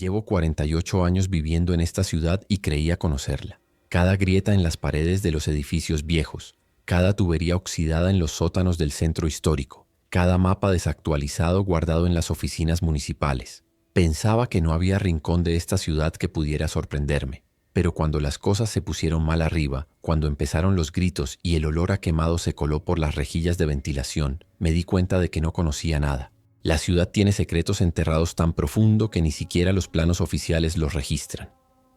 Llevo 48 años viviendo en esta ciudad y creía conocerla. Cada grieta en las paredes de los edificios viejos, cada tubería oxidada en los sótanos del centro histórico, cada mapa desactualizado guardado en las oficinas municipales. Pensaba que no había rincón de esta ciudad que pudiera sorprenderme. Pero cuando las cosas se pusieron mal arriba, cuando empezaron los gritos y el olor a quemado se coló por las rejillas de ventilación, me di cuenta de que no conocía nada. La ciudad tiene secretos enterrados tan profundo que ni siquiera los planos oficiales los registran.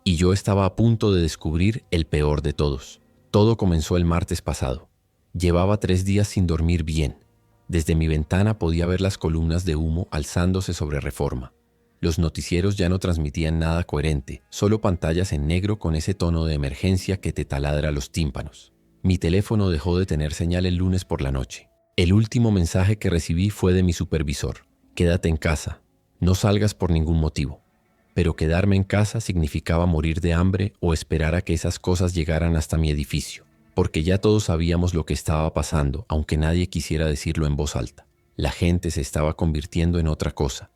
Y yo estaba a punto de descubrir el peor de todos. Todo comenzó el martes pasado. Llevaba 3 días sin dormir bien. Desde mi ventana podía ver las columnas de humo alzándose sobre Reforma. Los noticieros ya no transmitían nada coherente, solo pantallas en negro con ese tono de emergencia que te taladra los tímpanos. Mi teléfono dejó de tener señal el lunes por la noche. El último mensaje que recibí fue de mi supervisor. Quédate en casa, no salgas por ningún motivo. Pero quedarme en casa significaba morir de hambre o esperar a que esas cosas llegaran hasta mi edificio, porque ya todos sabíamos lo que estaba pasando, aunque nadie quisiera decirlo en voz alta. La gente se estaba convirtiendo en otra cosa,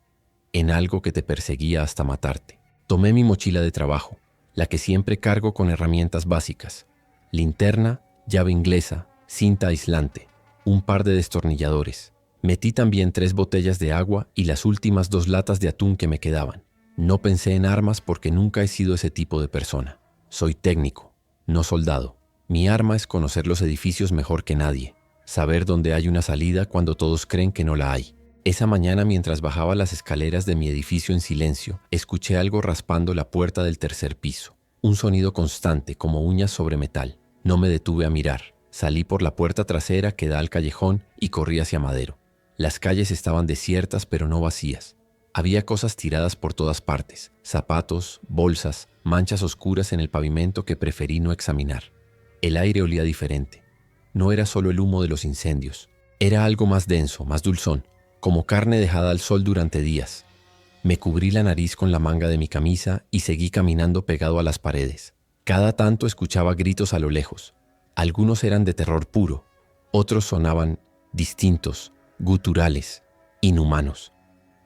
en algo que te perseguía hasta matarte. Tomé mi mochila de trabajo, la que siempre cargo con herramientas básicas: linterna, llave inglesa, cinta aislante, un par de destornilladores. Metí también 3 botellas de agua y las últimas 2 latas de atún que me quedaban. No pensé en armas porque nunca he sido ese tipo de persona. Soy técnico, no soldado. Mi arma es conocer los edificios mejor que nadie, saber dónde hay una salida cuando todos creen que no la hay. Esa mañana, mientras bajaba las escaleras de mi edificio en silencio, escuché algo raspando la puerta del 3er piso. Un sonido constante, como uñas sobre metal. No me detuve a mirar. Salí por la puerta trasera que da al callejón y corrí hacia Madero. Las calles estaban desiertas, pero no vacías. Había cosas tiradas por todas partes: zapatos, bolsas, manchas oscuras en el pavimento que preferí no examinar. El aire olía diferente. No era solo el humo de los incendios. Era algo más denso, más dulzón, como carne dejada al sol durante días. Me cubrí la nariz con la manga de mi camisa y seguí caminando pegado a las paredes. Cada tanto escuchaba gritos a lo lejos. Algunos eran de terror puro, otros sonaban distintos, guturales, inhumanos.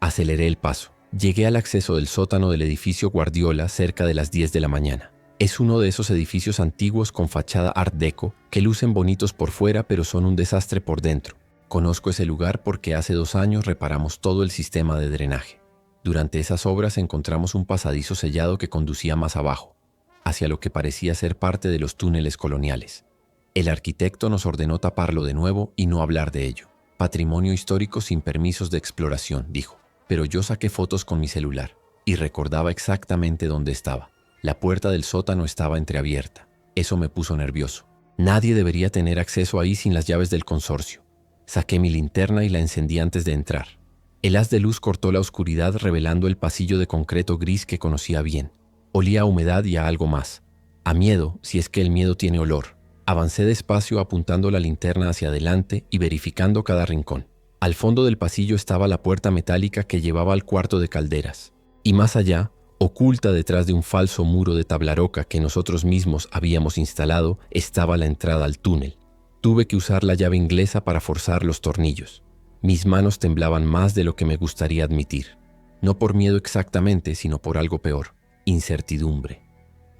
Aceleré el paso. Llegué al acceso del sótano del edificio Guardiola cerca de las 10 de la mañana. Es uno de esos edificios antiguos con fachada Art Deco que lucen bonitos por fuera pero son un desastre por dentro. Conozco ese lugar porque hace 2 años reparamos todo el sistema de drenaje. Durante esas obras encontramos un pasadizo sellado que conducía más abajo, hacia lo que parecía ser parte de los túneles coloniales. El arquitecto nos ordenó taparlo de nuevo y no hablar de ello. Patrimonio histórico sin permisos de exploración, dijo. Pero yo saqué fotos con mi celular y recordaba exactamente dónde estaba. La puerta del sótano estaba entreabierta. Eso me puso nervioso. Nadie debería tener acceso ahí sin las llaves del consorcio. Saqué mi linterna y la encendí antes de entrar. El haz de luz cortó la oscuridad revelando el pasillo de concreto gris que conocía bien. Olía a humedad y a algo más. A miedo, si es que el miedo tiene olor. Avancé despacio apuntando la linterna hacia adelante y verificando cada rincón. Al fondo del pasillo estaba la puerta metálica que llevaba al cuarto de calderas. Y más allá, oculta detrás de un falso muro de tablaroca que nosotros mismos habíamos instalado, estaba la entrada al túnel. Tuve que usar la llave inglesa para forzar los tornillos. Mis manos temblaban más de lo que me gustaría admitir. No por miedo exactamente, sino por algo peor: incertidumbre.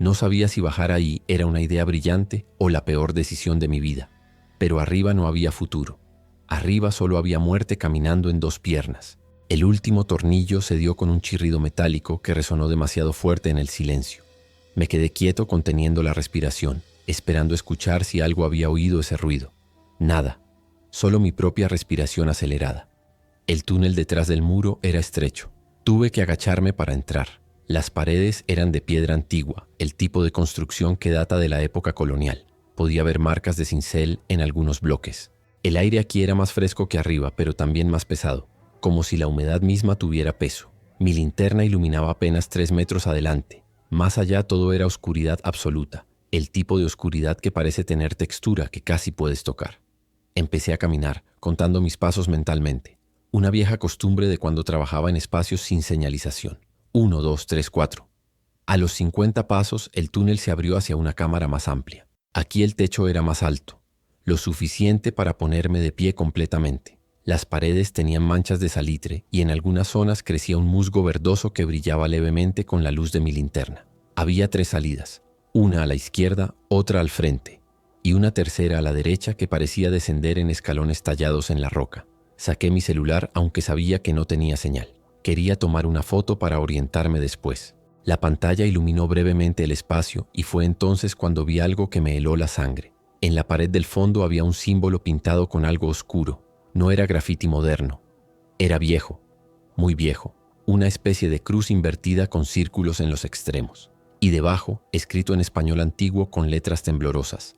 No sabía si bajar ahí era una idea brillante o la peor decisión de mi vida. Pero arriba no había futuro. Arriba solo había muerte caminando en 2 piernas. El último tornillo se dio con un chirrido metálico que resonó demasiado fuerte en el silencio. Me quedé quieto conteniendo la respiración, esperando escuchar si algo había oído ese ruido. Nada, solo mi propia respiración acelerada. El túnel detrás del muro era estrecho. Tuve que agacharme para entrar. Las paredes eran de piedra antigua, el tipo de construcción que data de la época colonial. Podía ver marcas de cincel en algunos bloques. El aire aquí era más fresco que arriba, pero también más pesado, como si la humedad misma tuviera peso. Mi linterna iluminaba apenas 3 metros adelante. Más allá todo era oscuridad absoluta, el tipo de oscuridad que parece tener textura, que casi puedes tocar. Empecé a caminar, contando mis pasos mentalmente. Una vieja costumbre de cuando trabajaba en espacios sin señalización. 1, 2, 3, 4. A los 50 pasos, el túnel se abrió hacia una cámara más amplia. Aquí el techo era más alto, lo suficiente para ponerme de pie completamente. Las paredes tenían manchas de salitre y en algunas zonas crecía un musgo verdoso que brillaba levemente con la luz de mi linterna. Había 3 salidas, una a la izquierda, otra al frente, y una tercera a la derecha que parecía descender en escalones tallados en la roca. Saqué mi celular aunque sabía que no tenía señal. Quería tomar una foto para orientarme después. La pantalla iluminó brevemente el espacio y fue entonces cuando vi algo que me heló la sangre. En la pared del fondo había un símbolo pintado con algo oscuro. No era grafiti moderno. Era viejo, muy viejo. Una especie de cruz invertida con círculos en los extremos. Y debajo, escrito en español antiguo con letras temblorosas: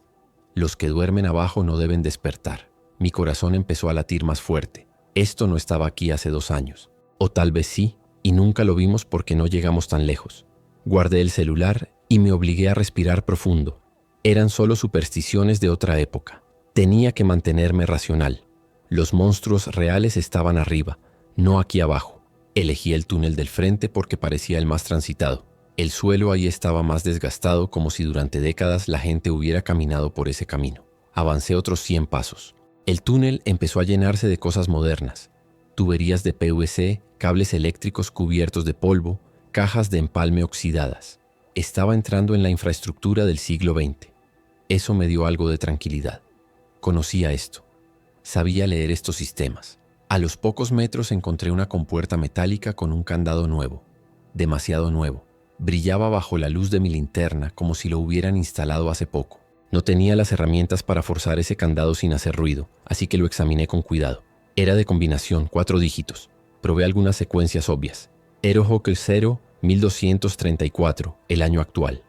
los que duermen abajo no deben despertar. Mi corazón empezó a latir más fuerte. Esto no estaba aquí hace 2 años. O tal vez sí, y nunca lo vimos porque no llegamos tan lejos. Guardé el celular y me obligué a respirar profundo. Eran solo supersticiones de otra época. Tenía que mantenerme racional. Los monstruos reales estaban arriba, no aquí abajo. Elegí el túnel del frente porque parecía el más transitado. El suelo ahí estaba más desgastado, como si durante décadas la gente hubiera caminado por ese camino. Avancé otros 100 pasos. El túnel empezó a llenarse de cosas modernas: tuberías de PVC, cables eléctricos cubiertos de polvo, cajas de empalme oxidadas. Estaba entrando en la infraestructura del siglo XX. Eso me dio algo de tranquilidad. Conocía esto. Sabía leer estos sistemas. A los pocos metros encontré una compuerta metálica con un candado nuevo. Demasiado nuevo. Brillaba bajo la luz de mi linterna como si lo hubieran instalado hace poco. No tenía las herramientas para forzar ese candado sin hacer ruido, así que lo examiné con cuidado. Era de combinación, 4 dígitos. Probé algunas secuencias obvias. Erohokel 0, 1234, el año actual.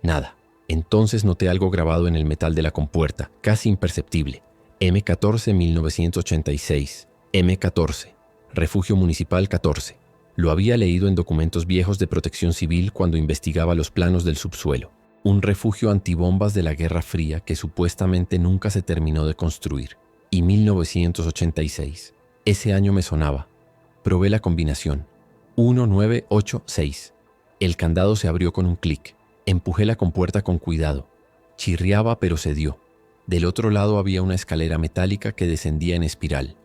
Nada. Entonces noté algo grabado en el metal de la compuerta, casi imperceptible. M14 1986. M14. Refugio Municipal 14. Lo había leído en documentos viejos de Protección Civil cuando investigaba los planos del subsuelo. Un refugio antibombas de la Guerra Fría que supuestamente nunca se terminó de construir. Y 1986. Ese año me sonaba. Probé la combinación. 1986. El candado se abrió con un clic. Empujé la compuerta con cuidado. Chirriaba pero cedió. Del otro lado había una escalera metálica que descendía en espiral.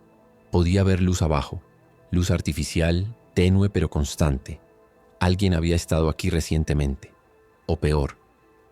Podía ver luz abajo. Luz artificial, tenue pero constante. Alguien había estado aquí recientemente. O peor,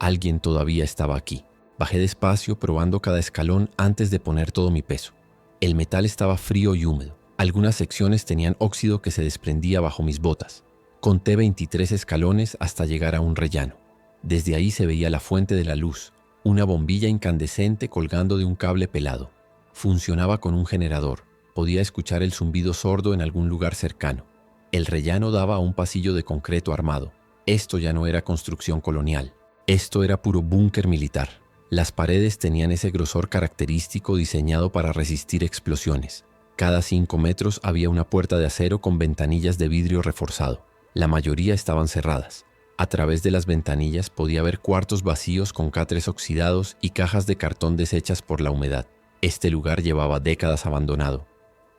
alguien todavía estaba aquí. Bajé despacio, probando cada escalón antes de poner todo mi peso. El metal estaba frío y húmedo. Algunas secciones tenían óxido que se desprendía bajo mis botas. Conté 23 escalones hasta llegar a un rellano. Desde ahí se veía la fuente de la luz, una bombilla incandescente colgando de un cable pelado. Funcionaba con un generador. Podía escuchar el zumbido sordo en algún lugar cercano. El rellano daba a un pasillo de concreto armado. Esto ya no era construcción colonial. Esto era puro búnker militar. Las paredes tenían ese grosor característico diseñado para resistir explosiones. Cada 5 metros había una puerta de acero con ventanillas de vidrio reforzado. La mayoría estaban cerradas. A través de las ventanillas podía ver cuartos vacíos con catres oxidados y cajas de cartón deshechas por la humedad. Este lugar llevaba décadas abandonado.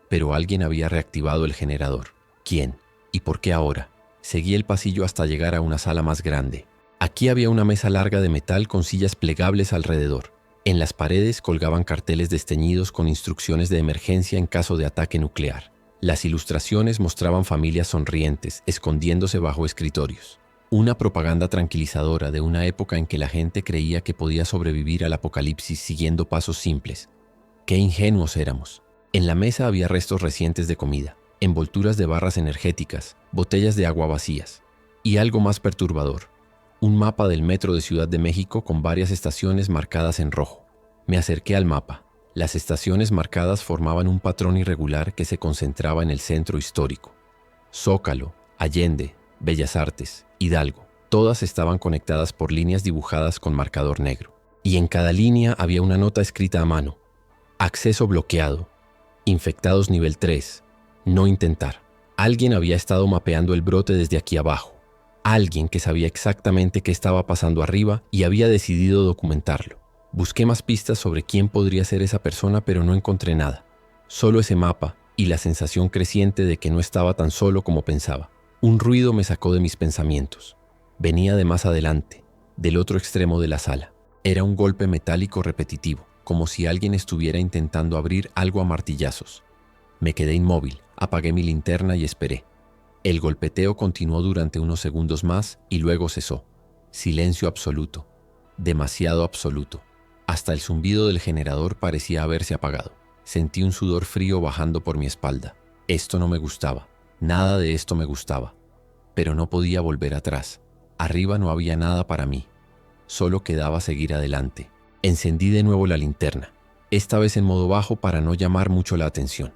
Pero alguien había reactivado el generador. ¿Quién? ¿Y por qué ahora? Seguí el pasillo hasta llegar a una sala más grande. Aquí había una mesa larga de metal con sillas plegables alrededor. En las paredes colgaban carteles desteñidos con instrucciones de emergencia en caso de ataque nuclear. Las ilustraciones mostraban familias sonrientes, escondiéndose bajo escritorios. Una propaganda tranquilizadora de una época en que la gente creía que podía sobrevivir al apocalipsis siguiendo pasos simples. ¡Qué ingenuos éramos! En la mesa había restos recientes de comida, envolturas de barras energéticas, botellas de agua vacías. Y algo más perturbador: un mapa del metro de Ciudad de México con varias estaciones marcadas en rojo. Me acerqué al mapa. Las estaciones marcadas formaban un patrón irregular que se concentraba en el centro histórico. Zócalo, Allende, Bellas Artes, Hidalgo. Todas estaban conectadas por líneas dibujadas con marcador negro. Y en cada línea había una nota escrita a mano. Acceso bloqueado. Infectados nivel 3. No intentar. Alguien había estado mapeando el brote desde aquí abajo. Alguien que sabía exactamente qué estaba pasando arriba y había decidido documentarlo. Busqué más pistas sobre quién podría ser esa persona, pero no encontré nada. Solo ese mapa y la sensación creciente de que no estaba tan solo como pensaba. Un ruido me sacó de mis pensamientos. Venía de más adelante, del otro extremo de la sala. Era un golpe metálico repetitivo, como si alguien estuviera intentando abrir algo a martillazos. Me quedé inmóvil, apagué mi linterna y esperé. El golpeteo continuó durante unos segundos más y luego cesó. Silencio absoluto, demasiado absoluto. Hasta el zumbido del generador parecía haberse apagado. Sentí un sudor frío bajando por mi espalda. Esto no me gustaba, nada de esto me gustaba. Pero no podía volver atrás. Arriba no había nada para mí. Solo quedaba seguir adelante. Encendí de nuevo la linterna, esta vez en modo bajo para no llamar mucho la atención.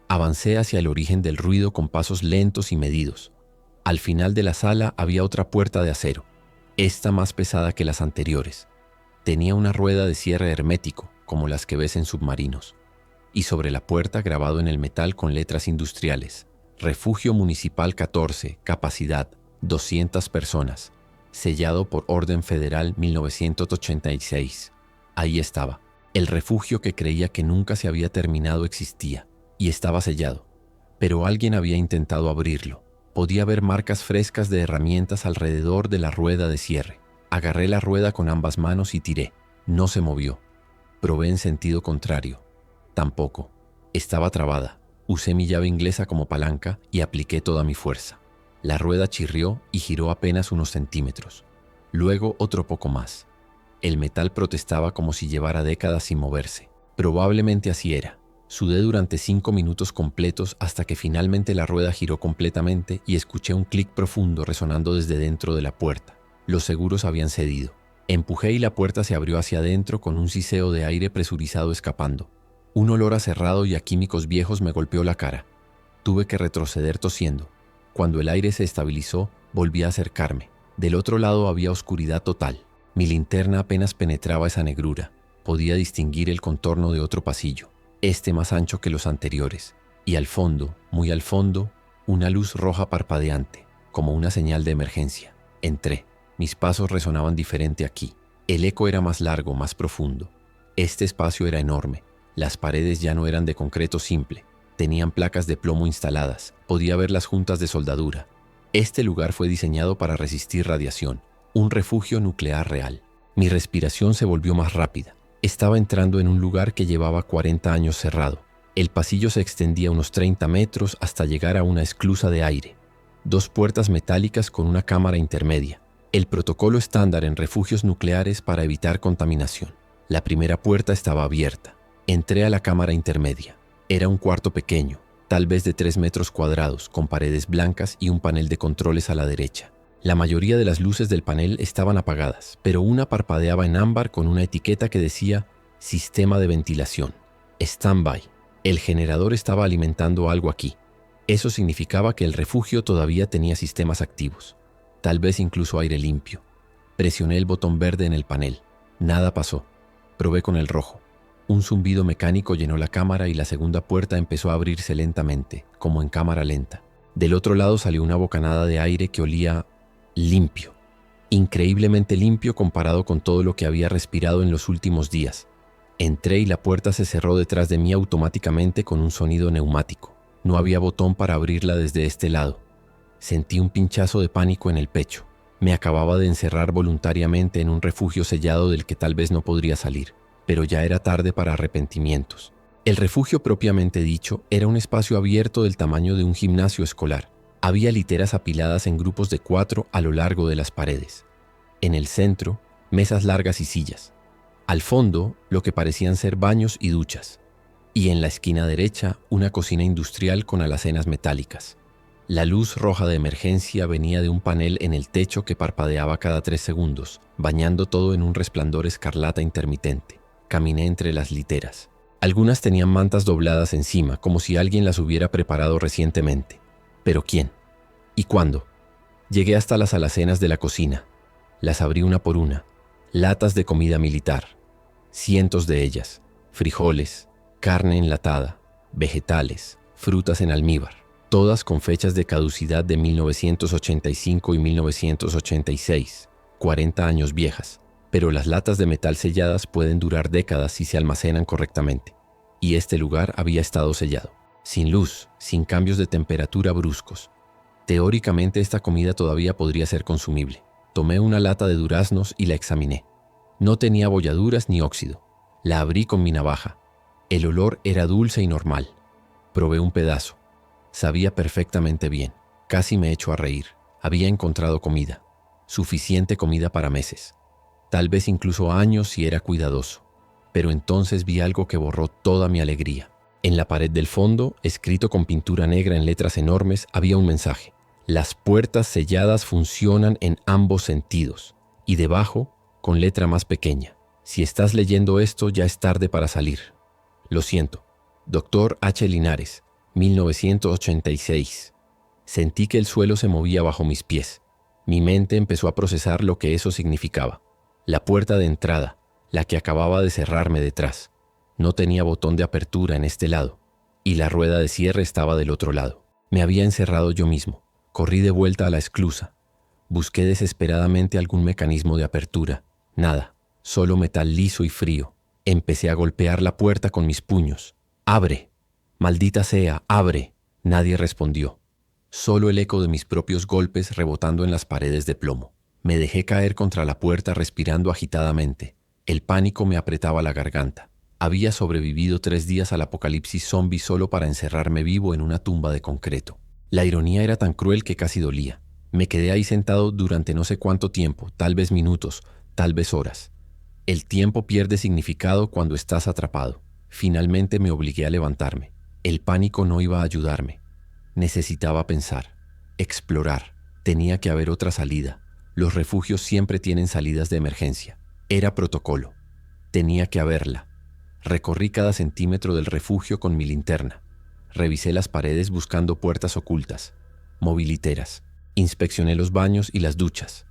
Avancé hacia el origen del ruido con pasos lentos y medidos. Al final de la sala había otra puerta de acero, esta más pesada que las anteriores. Tenía una rueda de cierre hermético, como las que ves en submarinos. Y sobre la puerta, grabado en el metal con letras industriales: Refugio Municipal 14, capacidad 200 personas, sellado por Orden Federal 1986. Ahí estaba. El refugio que creía que nunca se había terminado existía, y estaba sellado. Pero alguien había intentado abrirlo. Podía ver marcas frescas de herramientas alrededor de la rueda de cierre. Agarré la rueda con ambas manos y tiré. No se movió. Probé en sentido contrario. Tampoco. Estaba trabada. Usé mi llave inglesa como palanca y apliqué toda mi fuerza. La rueda chirrió y giró apenas unos centímetros. Luego otro poco más. El metal protestaba como si llevara décadas sin moverse. Probablemente así era. Sudé durante 5 minutos completos hasta que finalmente la rueda giró completamente y escuché un clic profundo resonando desde dentro de la puerta. Los seguros habían cedido. Empujé y la puerta se abrió hacia adentro con un siseo de aire presurizado escapando. Un olor a cerrado y a químicos viejos me golpeó la cara. Tuve que retroceder tosiendo. Cuando el aire se estabilizó, volví a acercarme. Del otro lado había oscuridad total. Mi linterna apenas penetraba esa negrura. Podía distinguir el contorno de otro pasillo, este más ancho que los anteriores. Y al fondo, muy al fondo, una luz roja parpadeante, como una señal de emergencia. Entré. Mis pasos resonaban diferente aquí. El eco era más largo, más profundo. Este espacio era enorme. Las paredes ya no eran de concreto simple. Tenían placas de plomo instaladas. Podía ver las juntas de soldadura. Este lugar fue diseñado para resistir radiación. Un refugio nuclear real. Mi respiración se volvió más rápida. Estaba entrando en un lugar que llevaba 40 años cerrado. El pasillo se extendía unos 30 metros hasta llegar a una esclusa de aire. 2 puertas metálicas con una cámara intermedia. El protocolo estándar en refugios nucleares para evitar contaminación. La primera puerta estaba abierta. Entré a la cámara intermedia. Era un cuarto pequeño, tal vez de 3 metros cuadrados, con paredes blancas y un panel de controles a la derecha. La mayoría de las luces del panel estaban apagadas, pero una parpadeaba en ámbar con una etiqueta que decía Sistema de ventilación. Stand-by. El generador estaba alimentando algo aquí. Eso significaba que el refugio todavía tenía sistemas activos. Tal vez incluso aire limpio. Presioné el botón verde en el panel. Nada pasó. Probé con el rojo. Un zumbido mecánico llenó la cámara y la segunda puerta empezó a abrirse lentamente, como en cámara lenta. Del otro lado salió una bocanada de aire que olía limpio. Increíblemente limpio comparado con todo lo que había respirado en los últimos días. Entré y la puerta se cerró detrás de mí automáticamente con un sonido neumático. No había botón para abrirla desde este lado. Sentí un pinchazo de pánico en el pecho. Me acababa de encerrar voluntariamente en un refugio sellado del que tal vez no podría salir, pero ya era tarde para arrepentimientos. El refugio propiamente dicho era un espacio abierto del tamaño de un gimnasio escolar. Había literas apiladas en grupos de 4 a lo largo de las paredes. En el centro, mesas largas y sillas. Al fondo, lo que parecían ser baños y duchas. Y en la esquina derecha, una cocina industrial con alacenas metálicas. La luz roja de emergencia venía de un panel en el techo que parpadeaba cada 3 segundos, bañando todo en un resplandor escarlata intermitente. Caminé entre las literas. Algunas tenían mantas dobladas encima, como si alguien las hubiera preparado recientemente. ¿Pero quién? ¿Y cuándo? Llegué hasta las alacenas de la cocina. Las abrí una por una. Latas de comida militar. Cientos de ellas. Frijoles, carne enlatada, vegetales, frutas en almíbar. Todas con fechas de caducidad de 1985 y 1986, 40 años viejas. Pero las latas de metal selladas pueden durar décadas si se almacenan correctamente. Y este lugar había estado sellado. Sin luz, sin cambios de temperatura bruscos. Teóricamente esta comida todavía podría ser consumible. Tomé una lata de duraznos y la examiné. No tenía abolladuras ni óxido. La abrí con mi navaja. El olor era dulce y normal. Probé un pedazo. Sabía perfectamente bien. Casi me echó a reír. Había encontrado comida. Suficiente comida para meses. Tal vez incluso años si era cuidadoso. Pero entonces vi algo que borró toda mi alegría. En la pared del fondo, escrito con pintura negra en letras enormes, había un mensaje. Las puertas selladas funcionan en ambos sentidos. Y debajo, con letra más pequeña. Si estás leyendo esto, ya es tarde para salir. Lo siento. Dr. H. Linares, 1986. Sentí que el suelo se movía bajo mis pies. Mi mente empezó a procesar lo que eso significaba. La puerta de entrada, la que acababa de cerrarme detrás. No tenía botón de apertura en este lado, y la rueda de cierre estaba del otro lado. Me había encerrado yo mismo. Corrí de vuelta a la esclusa. Busqué desesperadamente algún mecanismo de apertura. Nada, solo metal liso y frío. Empecé a golpear la puerta con mis puños. ¡Abre! ¡Maldita sea, abre! Nadie respondió. Solo el eco de mis propios golpes rebotando en las paredes de plomo. Me dejé caer contra la puerta respirando agitadamente. El pánico me apretaba la garganta. Había sobrevivido 3 días al apocalipsis zombie solo para encerrarme vivo en una tumba de concreto. La ironía era tan cruel que casi dolía. Me quedé ahí sentado durante no sé cuánto tiempo, tal vez minutos, tal vez horas. El tiempo pierde significado cuando estás atrapado. Finalmente me obligué a levantarme. El pánico no iba a ayudarme. Necesitaba pensar, explorar. Tenía que haber otra salida. Los refugios siempre tienen salidas de emergencia. Era protocolo. Tenía que haberla. Recorrí cada centímetro del refugio con mi linterna. Revisé las paredes buscando puertas ocultas, moviliteras. Inspeccioné los baños y las duchas.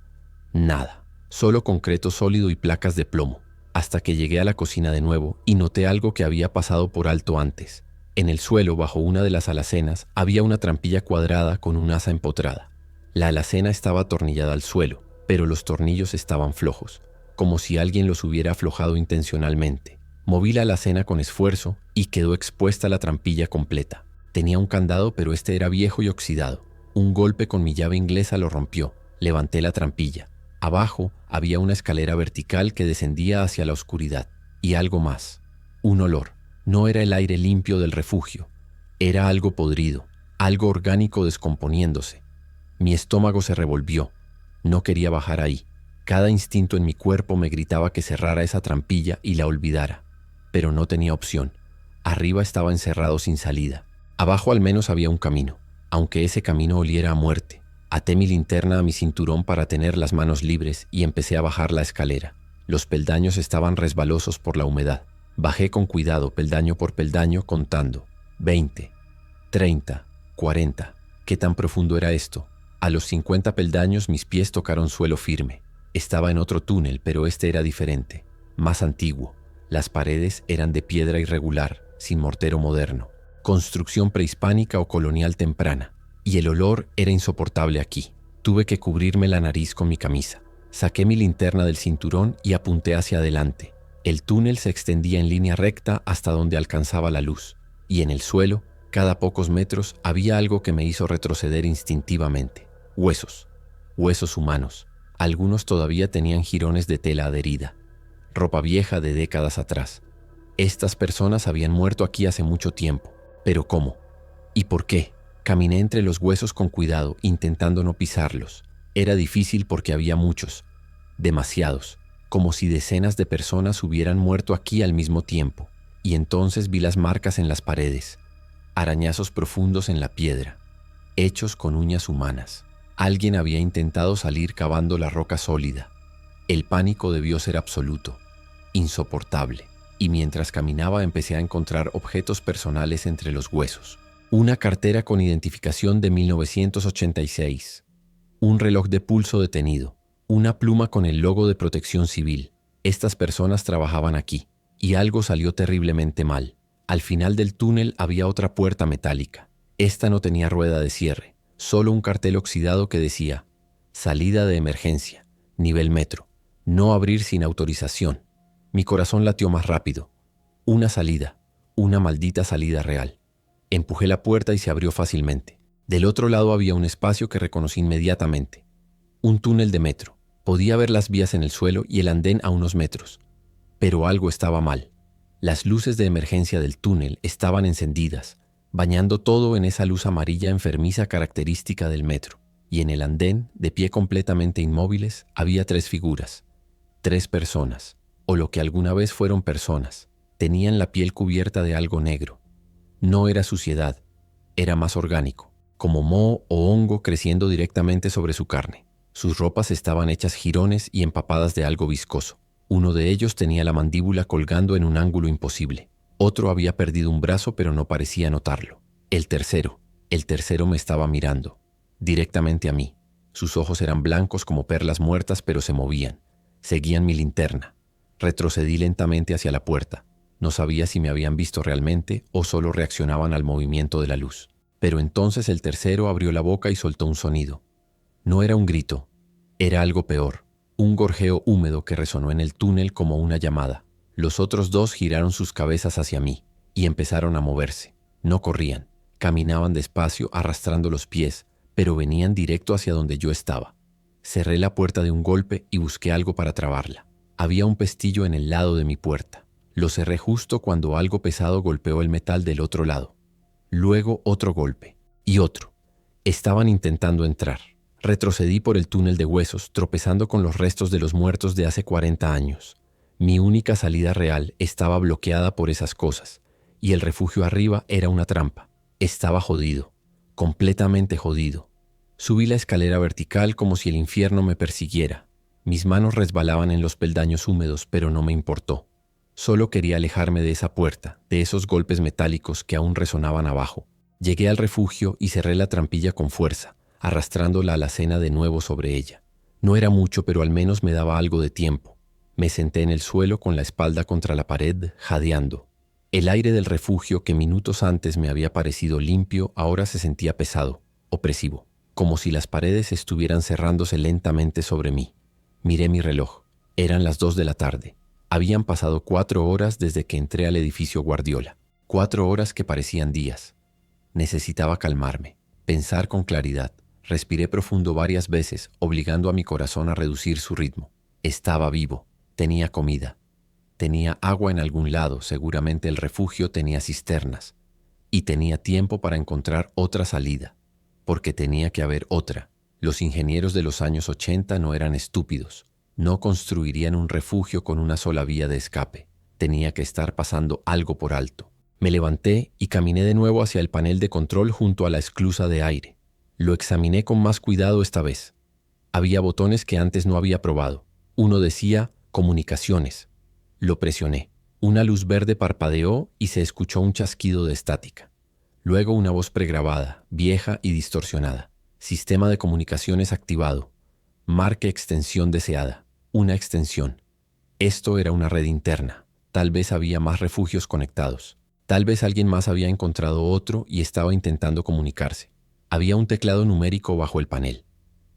Nada. Solo concreto sólido y placas de plomo. Hasta que llegué a la cocina de nuevo y noté algo que había pasado por alto antes. En el suelo, bajo una de las alacenas, había una trampilla cuadrada con un asa empotrada. La alacena estaba atornillada al suelo, pero los tornillos estaban flojos, como si alguien los hubiera aflojado intencionalmente. Moví la alacena con esfuerzo y quedó expuesta la trampilla completa. Tenía un candado, pero este era viejo y oxidado. Un golpe con mi llave inglesa lo rompió. Levanté la trampilla. Abajo había una escalera vertical que descendía hacia la oscuridad. Y algo más. Un olor. No era el aire limpio del refugio. Era algo podrido, algo orgánico descomponiéndose. Mi estómago se revolvió. No quería bajar ahí. Cada instinto en mi cuerpo me gritaba que cerrara esa trampilla y la olvidara. Pero no tenía opción. Arriba estaba encerrado sin salida. Abajo al menos había un camino, aunque ese camino oliera a muerte. Até mi linterna a mi cinturón para tener las manos libres y empecé a bajar la escalera. Los peldaños estaban resbalosos por la humedad. Bajé con cuidado, peldaño por peldaño, contando. 20, 30, 40. ¿Qué tan profundo era esto? A los 50 peldaños mis pies tocaron suelo firme. Estaba en otro túnel, pero este era diferente, más antiguo. Las paredes eran de piedra irregular, sin mortero moderno. Construcción prehispánica o colonial temprana. Y el olor era insoportable aquí. Tuve que cubrirme la nariz con mi camisa. Saqué mi linterna del cinturón y apunté hacia adelante. El túnel se extendía en línea recta hasta donde alcanzaba la luz, y en el suelo, cada pocos metros, había algo que me hizo retroceder instintivamente. Huesos. Huesos humanos. Algunos todavía tenían jirones de tela adherida. Ropa vieja de décadas atrás. Estas personas habían muerto aquí hace mucho tiempo. ¿Pero cómo? ¿Y por qué? Caminé entre los huesos con cuidado, intentando no pisarlos. Era difícil porque había muchos. Demasiados. Como si decenas de personas hubieran muerto aquí al mismo tiempo. Y entonces vi las marcas en las paredes, arañazos profundos en la piedra, hechos con uñas humanas. Alguien había intentado salir cavando la roca sólida. El pánico debió ser absoluto, insoportable, y mientras caminaba empecé a encontrar objetos personales entre los huesos. Una cartera con identificación de 1986, un reloj de pulso detenido, una pluma con el logo de Protección Civil. Estas personas trabajaban aquí, y algo salió terriblemente mal. Al final del túnel había otra puerta metálica. Esta no tenía rueda de cierre, solo un cartel oxidado que decía: salida de emergencia, nivel metro, no abrir sin autorización. Mi corazón latió más rápido. Una salida, una maldita salida real. Empujé la puerta y se abrió fácilmente. Del otro lado había un espacio que reconocí inmediatamente. Un túnel de metro. Podía ver las vías en el suelo y el andén a unos metros. Pero algo estaba mal. Las luces de emergencia del túnel estaban encendidas, bañando todo en esa luz amarilla enfermiza característica del metro. Y en el andén, de pie completamente inmóviles, había 3 figuras. 3 personas, o lo que alguna vez fueron personas. Tenían la piel cubierta de algo negro. No era suciedad, era más orgánico, como moho o hongo creciendo directamente sobre su carne. Sus ropas estaban hechas jirones y empapadas de algo viscoso. Uno de ellos tenía la mandíbula colgando en un ángulo imposible. Otro había perdido un brazo pero no parecía notarlo. El tercero me estaba mirando, directamente a mí. Sus ojos eran blancos como perlas muertas pero se movían. Seguían mi linterna. Retrocedí lentamente hacia la puerta. No sabía si me habían visto realmente o solo reaccionaban al movimiento de la luz. Pero entonces el tercero abrió la boca y soltó un sonido. No era un grito, era algo peor, un gorjeo húmedo que resonó en el túnel como una llamada. Los otros 2 giraron sus cabezas hacia mí y empezaron a moverse. No corrían, caminaban despacio arrastrando los pies, pero venían directo hacia donde yo estaba. Cerré la puerta de un golpe y busqué algo para trabarla. Había un pestillo en el lado de mi puerta. Lo cerré justo cuando algo pesado golpeó el metal del otro lado. Luego otro golpe y otro. Estaban intentando entrar. Retrocedí por el túnel de huesos, tropezando con los restos de los muertos de hace 40 años. Mi única salida real estaba bloqueada por esas cosas, y el refugio arriba era una trampa. Estaba jodido, completamente jodido. Subí la escalera vertical como si el infierno me persiguiera. Mis manos resbalaban en los peldaños húmedos, pero no me importó. Solo quería alejarme de esa puerta, de esos golpes metálicos que aún resonaban abajo. Llegué al refugio y cerré la trampilla con fuerza, arrastrando la alacena de nuevo sobre ella. No era mucho, pero al menos me daba algo de tiempo. Me senté en el suelo con la espalda contra la pared, jadeando. El aire del refugio, que minutos antes me había parecido limpio, ahora se sentía pesado, opresivo, como si las paredes estuvieran cerrándose lentamente sobre mí. Miré mi reloj. Eran las 2 de la tarde. Habían pasado 4 horas desde que entré al edificio Guardiola. 4 horas que parecían días. Necesitaba calmarme, pensar con claridad. Respiré profundo varias veces, obligando a mi corazón a reducir su ritmo. Estaba vivo, tenía comida, tenía agua en algún lado, seguramente el refugio tenía cisternas, y tenía tiempo para encontrar otra salida, porque tenía que haber otra. Los ingenieros de los años 80 no eran estúpidos, no construirían un refugio con una sola vía de escape. Tenía que estar pasando algo por alto. Me levanté y caminé de nuevo hacia el panel de control junto a la esclusa de aire. Lo examiné con más cuidado esta vez. Había botones que antes no había probado. Uno decía comunicaciones. Lo presioné. Una luz verde parpadeó y se escuchó un chasquido de estática. Luego una voz pregrabada, vieja y distorsionada. Sistema de comunicaciones activado. Marque extensión deseada. Una extensión. Esto era una red interna. Tal vez había más refugios conectados. Tal vez alguien más había encontrado otro y estaba intentando comunicarse. Había un teclado numérico bajo el panel.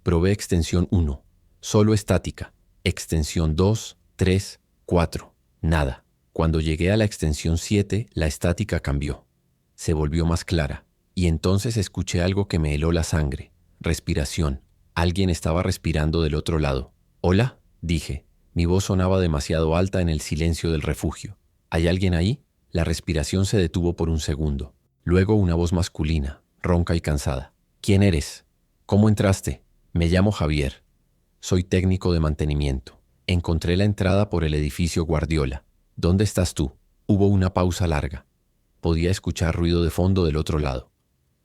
Probé extensión 1, solo estática. Extensión 2, 3, 4, nada. Cuando llegué a la extensión 7, la estática cambió. Se volvió más clara, y entonces escuché algo que me heló la sangre. Respiración. Alguien estaba respirando del otro lado. «¿Hola?», dije. Mi voz sonaba demasiado alta en el silencio del refugio. «¿Hay alguien ahí?». La respiración se detuvo por un segundo. Luego una voz masculina, ronca y cansada. «¿Quién eres? ¿Cómo entraste?». «Me llamo Javier. Soy técnico de mantenimiento. Encontré la entrada por el edificio Guardiola. ¿Dónde estás tú?». Hubo una pausa larga. Podía escuchar ruido de fondo del otro lado.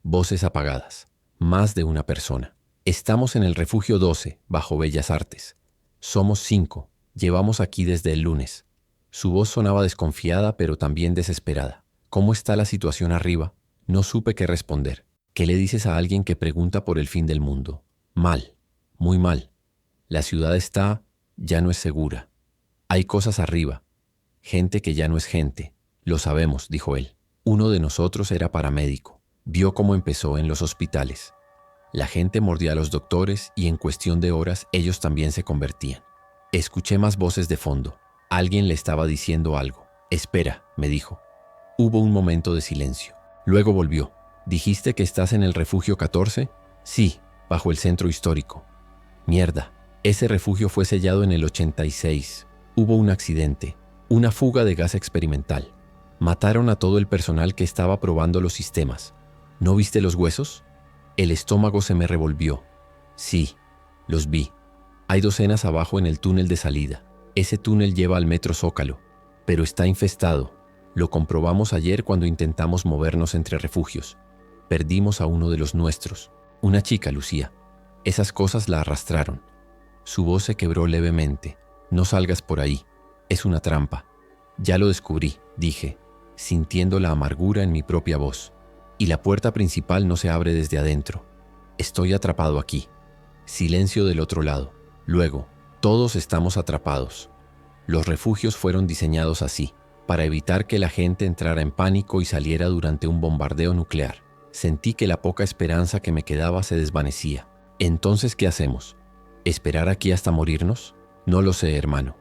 Voces apagadas. Más de una persona. «Estamos en el refugio 12, bajo Bellas Artes. Somos 5. Llevamos aquí desde el lunes». Su voz sonaba desconfiada, pero también desesperada. «¿Cómo está la situación arriba?». No supe qué responder. ¿Qué le dices a alguien que pregunta por el fin del mundo? «Mal, muy mal. La ciudad ya no es segura. Hay cosas arriba. Gente que ya no es gente. Lo sabemos», dijo él. Uno de nosotros era paramédico. Vio cómo empezó en los hospitales. La gente mordía a los doctores y en cuestión de horas ellos también se convertían. Escuché más voces de fondo. Alguien le estaba diciendo algo. «Espera», me dijo. Hubo un momento de silencio. Luego volvió. «¿Dijiste que estás en el refugio 14? «Sí, bajo el centro histórico». «Mierda. Ese refugio fue sellado en el 86. Hubo un accidente, una fuga de gas experimental. Mataron a todo el personal que estaba probando los sistemas. ¿No viste los huesos? El estómago se me revolvió. Sí, los vi. Hay docenas abajo en el túnel de salida. Ese túnel lleva al metro Zócalo, pero está infestado. Lo comprobamos ayer cuando intentamos movernos entre refugios. Perdimos a uno de los nuestros, una chica, Lucía. Esas cosas la arrastraron. Su voz se quebró levemente. No salgas por ahí. Es una trampa. Ya lo descubrí, dije, sintiendo la amargura en mi propia voz. Y la puerta principal no se abre desde adentro. Estoy atrapado aquí. Silencio del otro lado. Luego, todos estamos atrapados. Los refugios fueron diseñados así, para evitar que la gente entrara en pánico y saliera durante un bombardeo nuclear. Sentí que la poca esperanza que me quedaba se desvanecía. Entonces, ¿qué hacemos? ¿Esperar aquí hasta morirnos? No lo sé, hermano.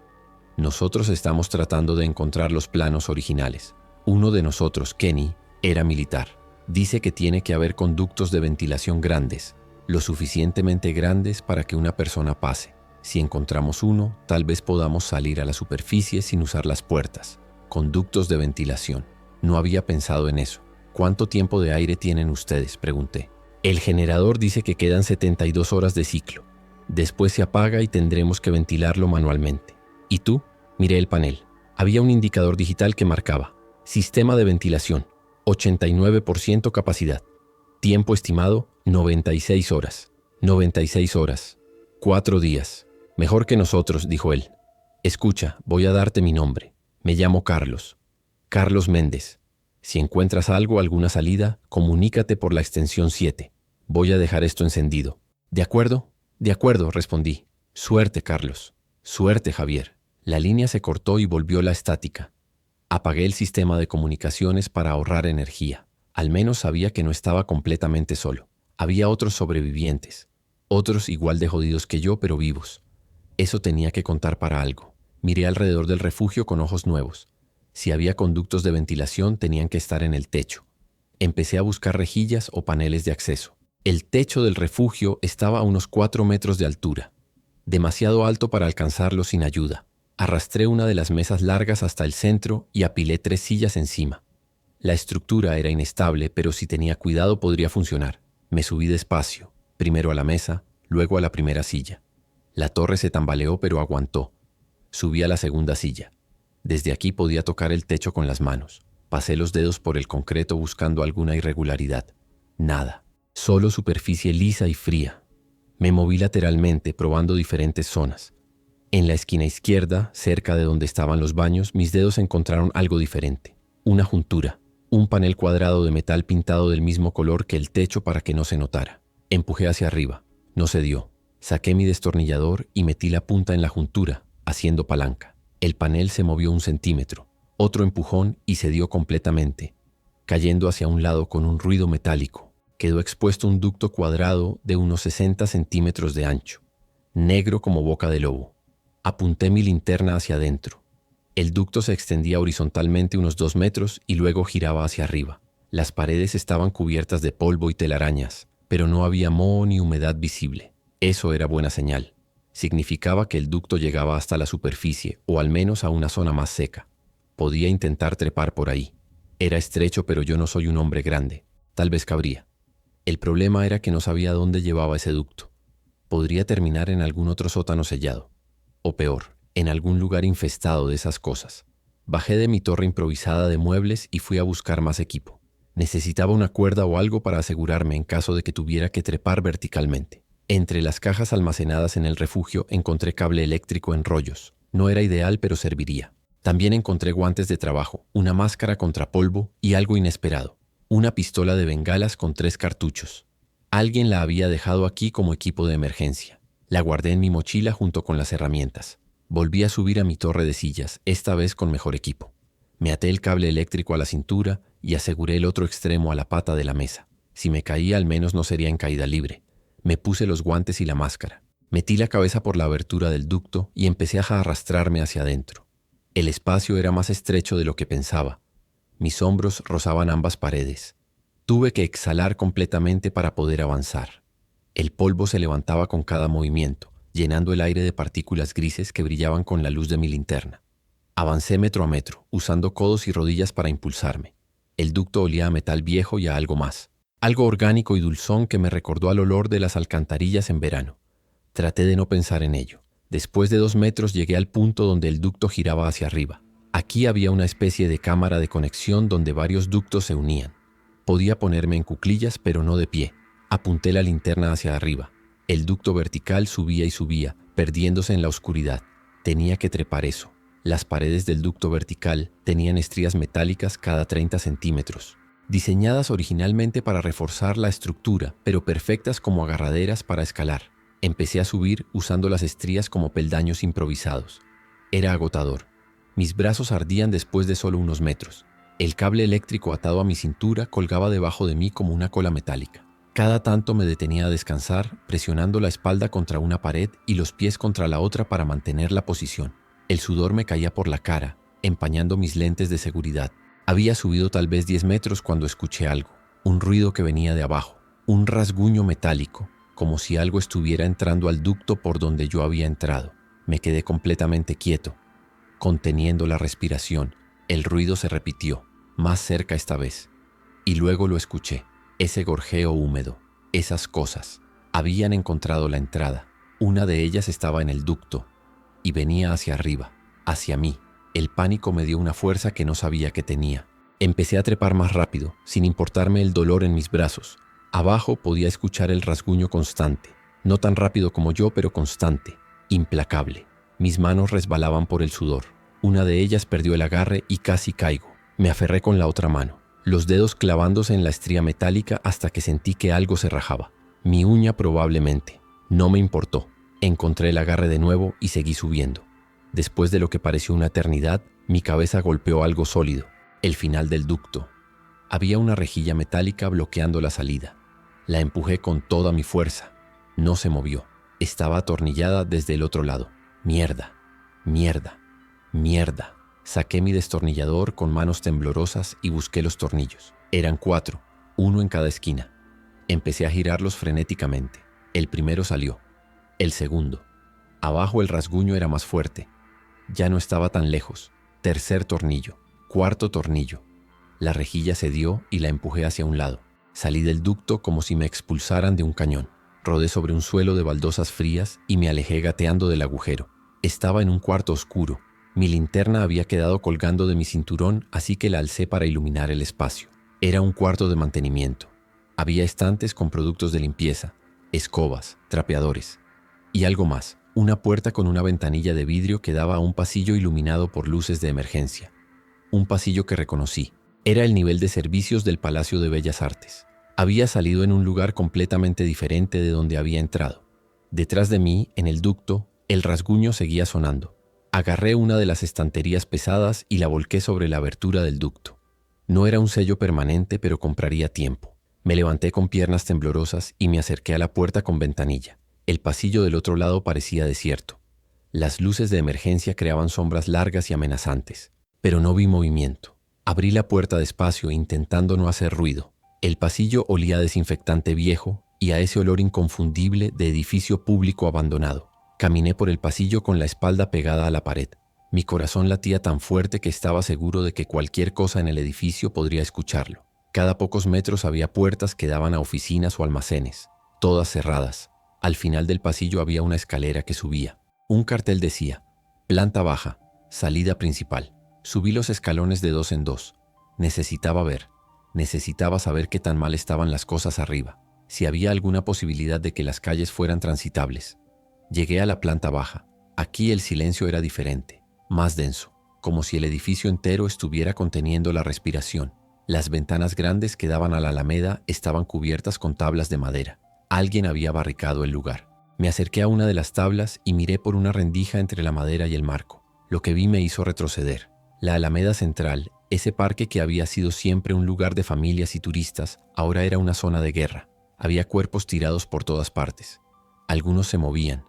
Nosotros estamos tratando de encontrar los planos originales. Uno de nosotros, Kenny, era militar. Dice que tiene que haber conductos de ventilación grandes, lo suficientemente grandes para que una persona pase. Si encontramos uno, tal vez podamos salir a la superficie sin usar las puertas. Conductos de ventilación. No había pensado en eso. ¿Cuánto tiempo de aire tienen ustedes?, pregunté. El generador dice que quedan 72 horas de ciclo. Después se apaga y tendremos que ventilarlo manualmente. ¿Y tú? Miré el panel. Había un indicador digital que marcaba: sistema de ventilación, 89% capacidad. Tiempo estimado, 96 horas. 96 horas. 4 días. Mejor que nosotros, dijo él. Escucha, voy a darte mi nombre. Me llamo Carlos. Carlos Méndez. Si encuentras algo, alguna salida, comunícate por la extensión 7. Voy a dejar esto encendido. ¿De acuerdo? De acuerdo, respondí. Suerte, Carlos. Suerte, Javier. La línea se cortó y volvió la estática. Apagué el sistema de comunicaciones para ahorrar energía. Al menos sabía que no estaba completamente solo. Había otros sobrevivientes. Otros igual de jodidos que yo, pero vivos. Eso tenía que contar para algo. Miré alrededor del refugio con ojos nuevos. Si había conductos de ventilación, tenían que estar en el techo. Empecé a buscar rejillas o paneles de acceso. El techo del refugio estaba a unos 4 metros de altura, demasiado alto para alcanzarlo sin ayuda. Arrastré una de las mesas largas hasta el centro y apilé 3 sillas encima. La estructura era inestable, pero si tenía cuidado podría funcionar. Me subí despacio, primero a la mesa, luego a la primera silla. La torre se tambaleó, pero aguantó. Subí a la segunda silla. Desde aquí podía tocar el techo con las manos. Pasé los dedos por el concreto buscando alguna irregularidad. Nada. Solo superficie lisa y fría. Me moví lateralmente, probando diferentes zonas. En la esquina izquierda, cerca de donde estaban los baños, mis dedos encontraron algo diferente. Una juntura. Un panel cuadrado de metal pintado del mismo color que el techo para que no se notara. Empujé hacia arriba. No se dio. Saqué mi destornillador y metí la punta en la juntura, haciendo palanca. El panel se movió 1 centímetro. Otro empujón y se dio completamente, cayendo hacia un lado con un ruido metálico. Quedó expuesto un ducto cuadrado de unos 60 centímetros de ancho, negro como boca de lobo. Apunté mi linterna hacia adentro. El ducto se extendía horizontalmente unos 2 metros y luego giraba hacia arriba. Las paredes estaban cubiertas de polvo y telarañas, pero no había moho ni humedad visible. Eso era buena señal. Significaba que el ducto llegaba hasta la superficie, o al menos a una zona más seca. Podía intentar trepar por ahí. Era estrecho, pero yo no soy un hombre grande. Tal vez cabría. El problema era que no sabía dónde llevaba ese ducto. Podría terminar en algún otro sótano sellado. O peor, en algún lugar infestado de esas cosas. Bajé de mi torre improvisada de muebles y fui a buscar más equipo. Necesitaba una cuerda o algo para asegurarme en caso de que tuviera que trepar verticalmente. Entre las cajas almacenadas en el refugio encontré cable eléctrico en rollos. No era ideal, pero serviría. También encontré guantes de trabajo, una máscara contra polvo y algo inesperado: una pistola de bengalas con 3 cartuchos. Alguien la había dejado aquí como equipo de emergencia. La guardé en mi mochila junto con las herramientas. Volví a subir a mi torre de sillas, esta vez con mejor equipo. Me até el cable eléctrico a la cintura y aseguré el otro extremo a la pata de la mesa. Si me caía, al menos no sería en caída libre. Me puse los guantes y la máscara. Metí la cabeza por la abertura del ducto y empecé a arrastrarme hacia adentro. El espacio era más estrecho de lo que pensaba. Mis hombros rozaban ambas paredes. Tuve que exhalar completamente para poder avanzar. El polvo se levantaba con cada movimiento, llenando el aire de partículas grises que brillaban con la luz de mi linterna. Avancé metro a metro, usando codos y rodillas para impulsarme. El ducto olía a metal viejo y a algo más. Algo orgánico y dulzón que me recordó al olor de las alcantarillas en verano. Traté de no pensar en ello. Después de 2 metros llegué al punto donde el ducto giraba hacia arriba. Aquí había una especie de cámara de conexión donde varios ductos se unían. Podía ponerme en cuclillas, pero no de pie. Apunté la linterna hacia arriba. El ducto vertical subía y subía, perdiéndose en la oscuridad. Tenía que trepar eso. Las paredes del ducto vertical tenían estrías metálicas cada 30 centímetros, diseñadas originalmente para reforzar la estructura, pero perfectas como agarraderas para escalar. Empecé a subir usando las estrías como peldaños improvisados. Era agotador. Mis brazos ardían después de solo unos metros. El cable eléctrico atado a mi cintura colgaba debajo de mí como una cola metálica. Cada tanto me detenía a descansar, presionando la espalda contra una pared y los pies contra la otra para mantener la posición. El sudor me caía por la cara, empañando mis lentes de seguridad. Había subido tal vez 10 metros cuando escuché algo, un ruido que venía de abajo, un rasguño metálico, como si algo estuviera entrando al ducto por donde yo había entrado. Me quedé completamente quieto, conteniendo la respiración. El ruido se repitió, más cerca esta vez, y luego lo escuché, ese gorjeo húmedo, esas cosas. Habían encontrado la entrada. Una de ellas estaba en el ducto, y venía hacia arriba, hacia mí. El pánico me dio una fuerza que no sabía que tenía. Empecé a trepar más rápido, sin importarme el dolor en mis brazos. Abajo podía escuchar el rasguño constante, no tan rápido como yo, pero constante, implacable. Mis manos resbalaban por el sudor. Una de ellas perdió el agarre y casi caigo. Me aferré con la otra mano, los dedos clavándose en la estría metálica hasta que sentí que algo se rajaba. Mi uña probablemente. No me importó. Encontré el agarre de nuevo y seguí subiendo. Después de lo que pareció una eternidad, mi cabeza golpeó algo sólido, el final del ducto. Había una rejilla metálica bloqueando la salida. La empujé con toda mi fuerza. No se movió. Estaba atornillada desde el otro lado. Mierda, mierda, mierda. Saqué mi destornillador con manos temblorosas y busqué los tornillos. Eran 4, uno en cada esquina. Empecé a girarlos frenéticamente. El primero salió. El segundo. Abajo el rasguño era más fuerte. Ya no estaba tan lejos. Tercer tornillo. Cuarto tornillo. La rejilla cedió y la empujé hacia un lado. Salí del ducto como si me expulsaran de un cañón. Rodé sobre un suelo de baldosas frías y me alejé gateando del agujero. Estaba en un cuarto oscuro. Mi linterna había quedado colgando de mi cinturón, así que la alcé para iluminar el espacio. Era un cuarto de mantenimiento. Había estantes con productos de limpieza, escobas, trapeadores. Y algo más, una puerta con una ventanilla de vidrio que daba a un pasillo iluminado por luces de emergencia. Un pasillo que reconocí. Era el nivel de servicios del Palacio de Bellas Artes. Había salido en un lugar completamente diferente de donde había entrado. Detrás de mí, en el ducto, el rasguño seguía sonando. Agarré una de las estanterías pesadas y la volqué sobre la abertura del ducto. No era un sello permanente, pero compraría tiempo. Me levanté con piernas temblorosas y me acerqué a la puerta con ventanilla. El pasillo del otro lado parecía desierto. Las luces de emergencia creaban sombras largas y amenazantes, pero no vi movimiento. Abrí la puerta despacio intentando no hacer ruido. El pasillo olía a desinfectante viejo y a ese olor inconfundible de edificio público abandonado. Caminé por el pasillo con la espalda pegada a la pared. Mi corazón latía tan fuerte que estaba seguro de que cualquier cosa en el edificio podría escucharlo. Cada pocos metros había puertas que daban a oficinas o almacenes, todas cerradas. Al final del pasillo había una escalera que subía. Un cartel decía, planta baja, salida principal. Subí los escalones de 2 en 2. Necesitaba ver. Necesitaba saber qué tan mal estaban las cosas arriba, si había alguna posibilidad de que las calles fueran transitables. Llegué a la planta baja. Aquí el silencio era diferente, más denso, como si el edificio entero estuviera conteniendo la respiración. Las ventanas grandes que daban a la alameda estaban cubiertas con tablas de madera. Alguien había barricado el lugar. Me acerqué a una de las tablas y miré por una rendija entre la madera y el marco. Lo que vi me hizo retroceder. La alameda central, ese parque que había sido siempre un lugar de familias y turistas, ahora era una zona de guerra. Había cuerpos tirados por todas partes. Algunos se movían,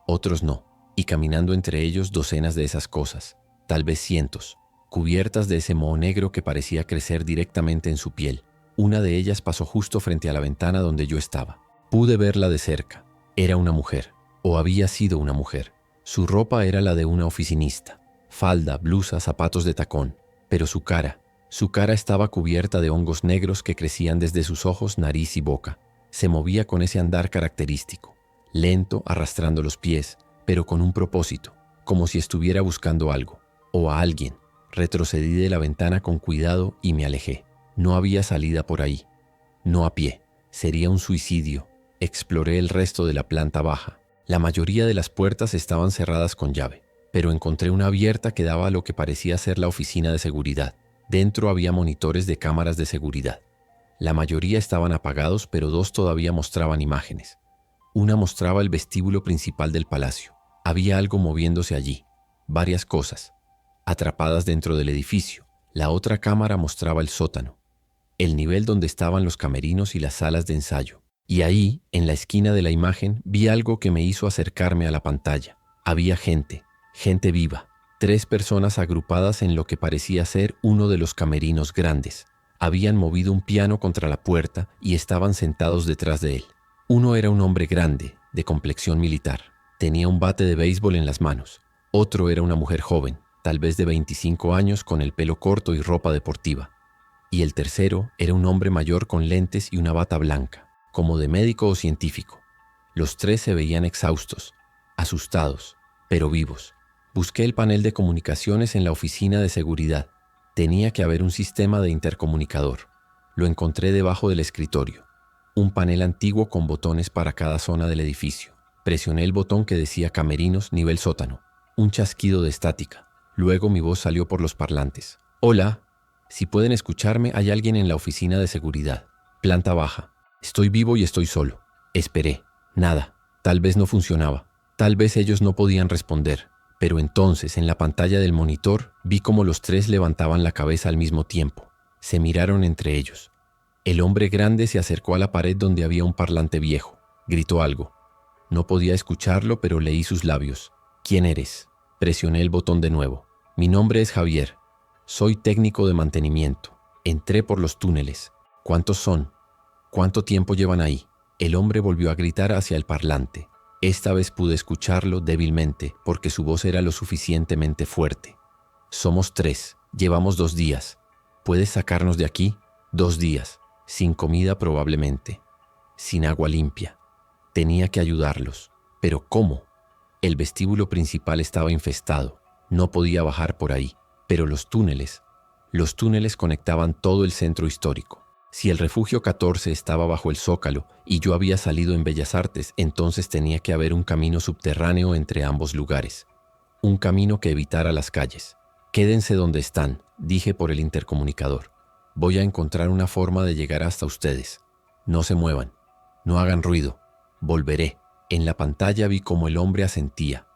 otros no, y caminando entre ellos docenas de esas cosas, tal vez cientos, cubiertas de ese moho negro que parecía crecer directamente en su piel. Una de ellas pasó justo frente a la ventana donde yo estaba. Pude verla de cerca. Era una mujer, o había sido una mujer. Su ropa era la de una oficinista. falda, blusa, zapatos de tacón, pero su cara estaba cubierta de hongos negros que crecían desde sus ojos, nariz y boca. Se movía con ese andar característico, lento, arrastrando los pies, pero con un propósito, como si estuviera buscando algo, o a alguien. Retrocedí de la ventana con cuidado y me alejé. No había salida por ahí. No a pie. Sería un suicidio. Exploré el resto de la planta baja. La mayoría de las puertas estaban cerradas con llave, pero encontré una abierta que daba a lo que parecía ser la oficina de seguridad. Dentro había monitores de cámaras de seguridad. La mayoría estaban apagados, pero 2 todavía mostraban imágenes. Una mostraba el vestíbulo principal del palacio. Había algo moviéndose allí. Varias cosas, atrapadas dentro del edificio. La otra cámara mostraba el sótano, el nivel donde estaban los camerinos y las salas de ensayo. Y ahí, en la esquina de la imagen, vi algo que me hizo acercarme a la pantalla. Había gente viva. 3 personas agrupadas en lo que parecía ser uno de los camerinos grandes. Habían movido un piano contra la puerta y estaban sentados detrás de él. Uno era un hombre grande, de complexión militar. Tenía un bate de béisbol en las manos. Otro era una mujer joven, tal vez de 25 años, con el pelo corto y ropa deportiva. Y el tercero era un hombre mayor con lentes y una bata blanca, como de médico o científico. Los 3 se veían exhaustos, asustados, pero vivos. Busqué el panel de comunicaciones en la oficina de seguridad. Tenía que haber un sistema de intercomunicador. Lo encontré debajo del escritorio. Un panel antiguo con botones para cada zona del edificio. Presioné el botón que decía camerinos, nivel sótano. Un chasquido de estática. Luego mi voz salió por los parlantes. Hola, si pueden escucharme, hay alguien en la oficina de seguridad. Planta baja. Estoy vivo y estoy solo. Esperé. Nada. Tal vez no funcionaba. Tal vez ellos no podían responder. Pero entonces, en la pantalla del monitor, vi cómo los 3 levantaban la cabeza al mismo tiempo. Se miraron entre ellos. El hombre grande se acercó a la pared donde había un parlante viejo. Gritó algo. No podía escucharlo, pero leí sus labios. ¿Quién eres? Presioné el botón de nuevo. Mi nombre es Javier. Soy técnico de mantenimiento. Entré por los túneles. ¿Cuántos son? ¿Cuánto tiempo llevan ahí? El hombre volvió a gritar hacia el parlante. Esta vez pude escucharlo débilmente porque su voz era lo suficientemente fuerte. Somos 3. Llevamos 2 días. ¿Puedes sacarnos de aquí? 2 días. Sin comida probablemente. Sin agua limpia. Tenía que ayudarlos. ¿Pero cómo? El vestíbulo principal estaba infestado. No podía bajar por ahí. Pero los túneles conectaban todo el centro histórico. Si el refugio 14 estaba bajo el Zócalo y yo había salido en Bellas Artes, entonces tenía que haber un camino subterráneo entre ambos lugares. Un camino que evitara las calles. Quédense donde están, dije por el intercomunicador. Voy a encontrar una forma de llegar hasta ustedes. No se muevan. No hagan ruido. Volveré. En la pantalla vi cómo el hombre asentía.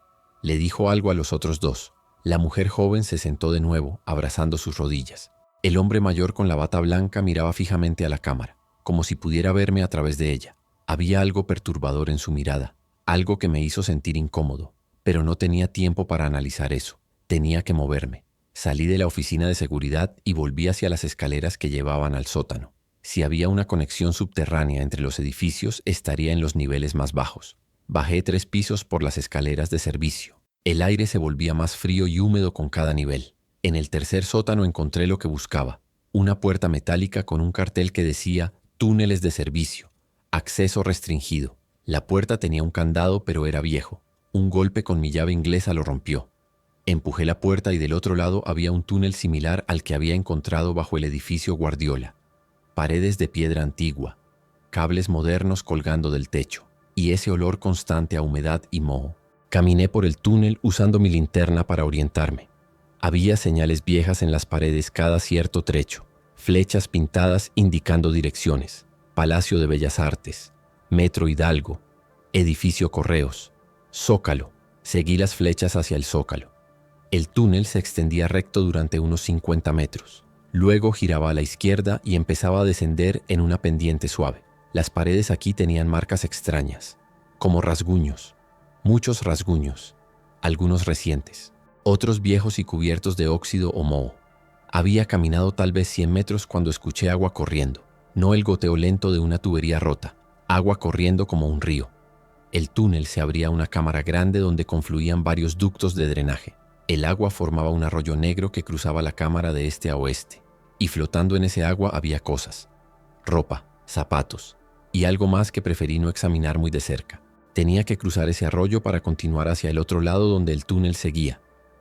Le dijo algo a los otros 2. La mujer joven se sentó de nuevo, abrazando sus rodillas. El hombre mayor con la bata blanca miraba fijamente a la cámara, como si pudiera verme a través de ella. Había algo perturbador en su mirada, algo que me hizo sentir incómodo, pero no tenía tiempo para analizar eso. Tenía que moverme. Salí de la oficina de seguridad y volví hacia las escaleras que llevaban al sótano. Si había una conexión subterránea entre los edificios, estaría en los niveles más bajos. Bajé 3 pisos por las escaleras de servicio. El aire se volvía más frío y húmedo con cada nivel. En el tercer sótano encontré lo que buscaba, una puerta metálica con un cartel que decía túneles de servicio, acceso restringido. La puerta tenía un candado, pero era viejo. Un golpe con mi llave inglesa lo rompió. Empujé la puerta y del otro lado había un túnel similar al que había encontrado bajo el edificio Guardiola. Paredes de piedra antigua, cables modernos colgando del techo y ese olor constante a humedad y moho. Caminé por el túnel usando mi linterna para orientarme. Había señales viejas en las paredes cada cierto trecho, flechas pintadas indicando direcciones, Palacio de Bellas Artes, Metro Hidalgo, Edificio Correos, Zócalo. Seguí las flechas hacia el Zócalo. El túnel se extendía recto durante unos 50 metros. Luego giraba a la izquierda y empezaba a descender en una pendiente suave. Las paredes aquí tenían marcas extrañas, como rasguños, muchos rasguños, algunos recientes. Otros viejos y cubiertos de óxido o moho. Había caminado tal vez 100 metros cuando escuché agua corriendo, no el goteo lento de una tubería rota, agua corriendo como un río. El túnel se abría a una cámara grande donde confluían varios ductos de drenaje. El agua formaba un arroyo negro que cruzaba la cámara de este a oeste, y flotando en ese agua había cosas, ropa, zapatos, y algo más que preferí no examinar muy de cerca. Tenía que cruzar ese arroyo para continuar hacia el otro lado donde el túnel seguía,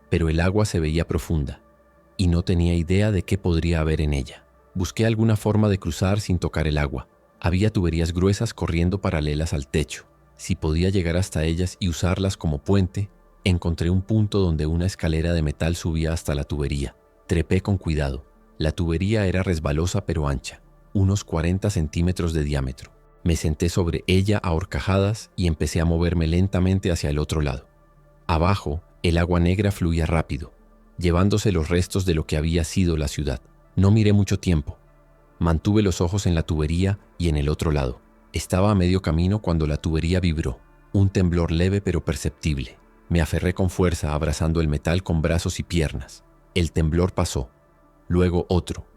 pero el agua se veía profunda, y no tenía idea de qué podría haber en ella. Busqué alguna forma de cruzar sin tocar el agua. Había tuberías gruesas corriendo paralelas al techo. Si podía llegar hasta ellas y usarlas como puente, encontré un punto donde una escalera de metal subía hasta la tubería. Trepé con cuidado. La tubería era resbalosa pero ancha, unos 40 centímetros de diámetro. Me senté sobre ella a horcajadas y empecé a moverme lentamente hacia el otro lado. Abajo, el agua negra fluía rápido, llevándose los restos de lo que había sido la ciudad. No miré mucho tiempo. Mantuve los ojos en la tubería y en el otro lado. Estaba a medio camino cuando la tubería vibró, un temblor leve pero perceptible. Me aferré con fuerza abrazando el metal con brazos y piernas. El temblor pasó, luego otro,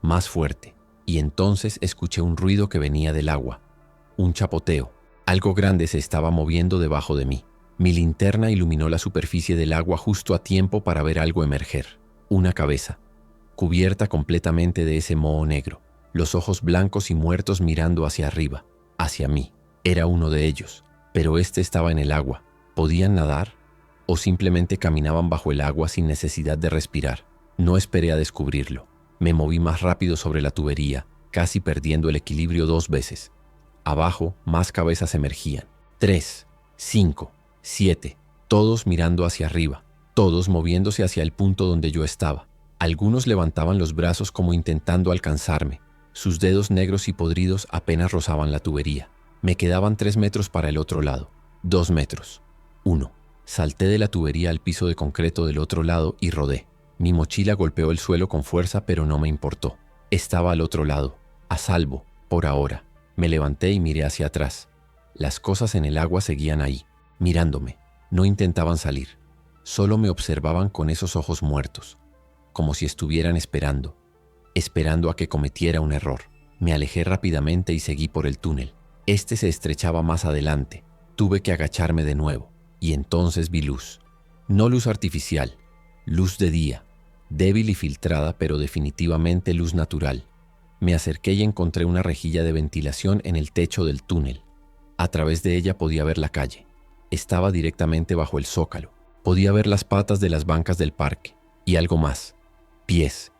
más fuerte, y entonces escuché un ruido que venía del agua. Un chapoteo. Algo grande se estaba moviendo debajo de mí. Mi linterna iluminó la superficie del agua justo a tiempo para ver algo emerger. Una cabeza, cubierta completamente de ese moho negro, los ojos blancos y muertos mirando hacia arriba, hacia mí. Era uno de ellos, pero este estaba en el agua. ¿Podían nadar? ¿O simplemente caminaban bajo el agua sin necesidad de respirar? No esperé a descubrirlo. Me moví más rápido sobre la tubería, casi perdiendo el equilibrio 2 veces. Abajo, más cabezas emergían. 3, 5, 7, todos mirando hacia arriba, todos moviéndose hacia el punto donde yo estaba. Algunos levantaban los brazos como intentando alcanzarme. Sus dedos negros y podridos apenas rozaban la tubería. Me quedaban 3 metros para el otro lado. 2 metros. 1. Salté de la tubería al piso de concreto del otro lado y rodé. Mi mochila golpeó el suelo con fuerza, pero no me importó. Estaba al otro lado, a salvo, por ahora. Me levanté y miré hacia atrás. Las cosas en el agua seguían ahí, mirándome. No intentaban salir. Solo me observaban con esos ojos muertos, como si estuvieran esperando a que cometiera un error. Me alejé rápidamente y seguí por el túnel. Este se estrechaba más adelante. Tuve que agacharme de nuevo, y entonces vi luz. No luz artificial, luz de día, débil y filtrada, pero definitivamente luz natural. Me acerqué y encontré una rejilla de ventilación en el techo del túnel. A través de ella podía ver la calle. Estaba directamente bajo el zócalo. Podía ver las patas de las bancas del parque. Y algo más. Pies.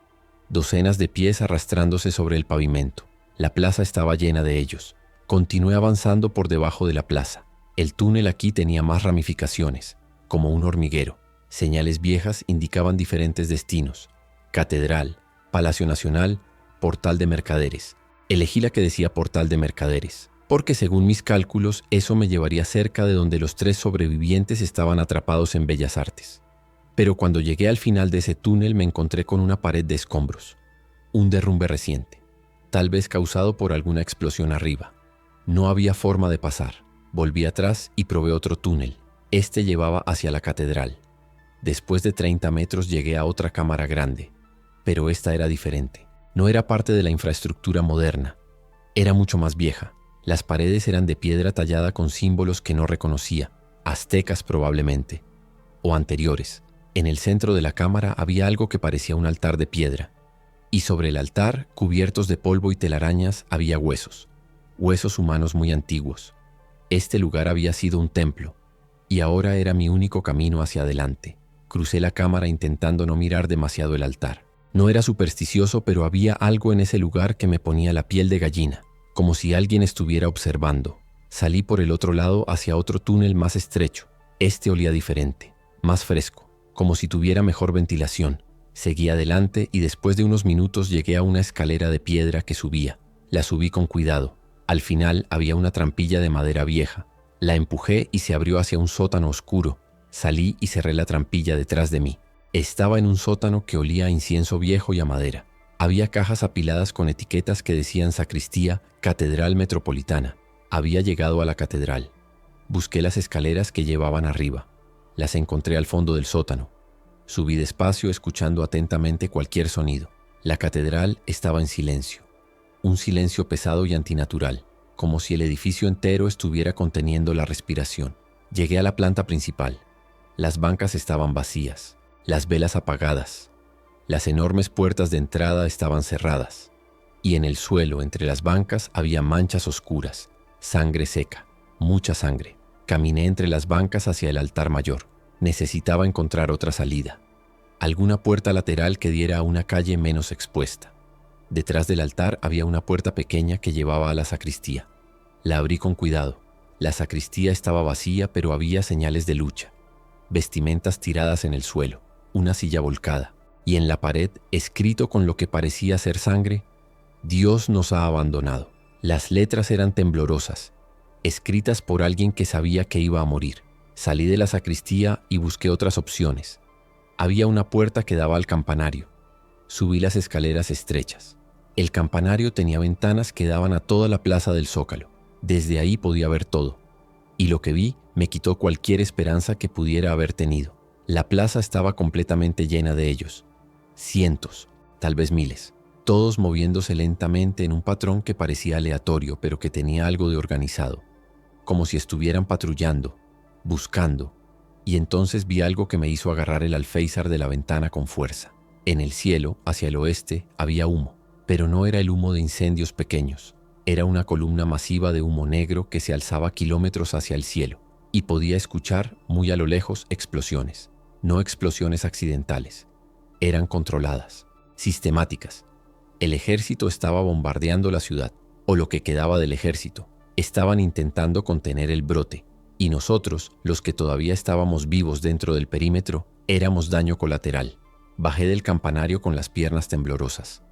Docenas de pies arrastrándose sobre el pavimento. La plaza estaba llena de ellos. Continué avanzando por debajo de la plaza. El túnel aquí tenía más ramificaciones, como un hormiguero. Señales viejas indicaban diferentes destinos. Catedral, Palacio Nacional, Portal de Mercaderes. Elegí la que decía Portal de Mercaderes, porque según mis cálculos eso me llevaría cerca de donde los 3 sobrevivientes estaban atrapados en Bellas Artes. Pero cuando llegué al final de ese túnel me encontré con una pared de escombros. Un derrumbe reciente, tal vez causado por alguna explosión arriba. No había forma de pasar. Volví atrás y probé otro túnel. Este llevaba hacia la catedral. Después de 30 metros llegué a otra cámara grande, pero esta era diferente. No era parte de la infraestructura moderna. Era mucho más vieja. Las paredes eran de piedra tallada con símbolos que no reconocía, aztecas probablemente, o anteriores. En el centro de la cámara había algo que parecía un altar de piedra, y sobre el altar, cubiertos de polvo y telarañas, había huesos humanos muy antiguos. Este lugar había sido un templo, y ahora era mi único camino hacia adelante. Crucé la cámara intentando no mirar demasiado el altar. No era supersticioso, pero había algo en ese lugar que me ponía la piel de gallina, como si alguien estuviera observando. Salí por el otro lado hacia otro túnel más estrecho. Este olía diferente, más fresco, como si tuviera mejor ventilación. Seguí adelante y después de unos minutos llegué a una escalera de piedra que subía. La subí con cuidado. Al final había una trampilla de madera vieja. La empujé y se abrió hacia un sótano oscuro. Salí y cerré la trampilla detrás de mí. Estaba en un sótano que olía a incienso viejo y a madera. Había cajas apiladas con etiquetas que decían Sacristía, Catedral Metropolitana. Había llegado a la catedral. Busqué las escaleras que llevaban arriba. Las encontré al fondo del sótano. Subí despacio escuchando atentamente cualquier sonido. La catedral estaba en silencio. Un silencio pesado y antinatural, como si el edificio entero estuviera conteniendo la respiración. Llegué a la planta principal. Las bancas estaban vacías. las velas apagadas, las enormes puertas de entrada estaban cerradas, y en el suelo entre las bancas había manchas oscuras, sangre seca, mucha sangre. Caminé entre las bancas hacia el altar mayor. Necesitaba encontrar otra salida, alguna puerta lateral que diera a una calle menos expuesta. Detrás del altar había una puerta pequeña que llevaba a la sacristía. La abrí con cuidado. La sacristía estaba vacía, pero había señales de lucha. Vestimentas tiradas en el suelo, una silla volcada, y en la pared, escrito con lo que parecía ser sangre, Dios nos ha abandonado. Las letras eran temblorosas, escritas por alguien que sabía que iba a morir. Salí de la sacristía y busqué otras opciones. Había una puerta que daba al campanario. Subí las escaleras estrechas. El campanario tenía ventanas que daban a toda la plaza del Zócalo. Desde ahí podía ver todo. Y lo que vi me quitó cualquier esperanza que pudiera haber tenido. La plaza estaba completamente llena de ellos. Cientos, tal vez miles. Todos moviéndose lentamente en un patrón que parecía aleatorio, pero que tenía algo de organizado. Como si estuvieran patrullando, buscando. Y entonces vi algo que me hizo agarrar el alféizar de la ventana con fuerza. En el cielo, hacia el oeste, había humo. Pero no era el humo de incendios pequeños. Era una columna masiva de humo negro que se alzaba kilómetros hacia el cielo, y podía escuchar, muy a lo lejos, explosiones. No explosiones accidentales. Eran controladas, sistemáticas. El ejército estaba bombardeando la ciudad, o lo que quedaba del ejército. Estaban intentando contener el brote, y nosotros, los que todavía estábamos vivos dentro del perímetro, éramos daño colateral. Bajé del campanario con las piernas temblorosas.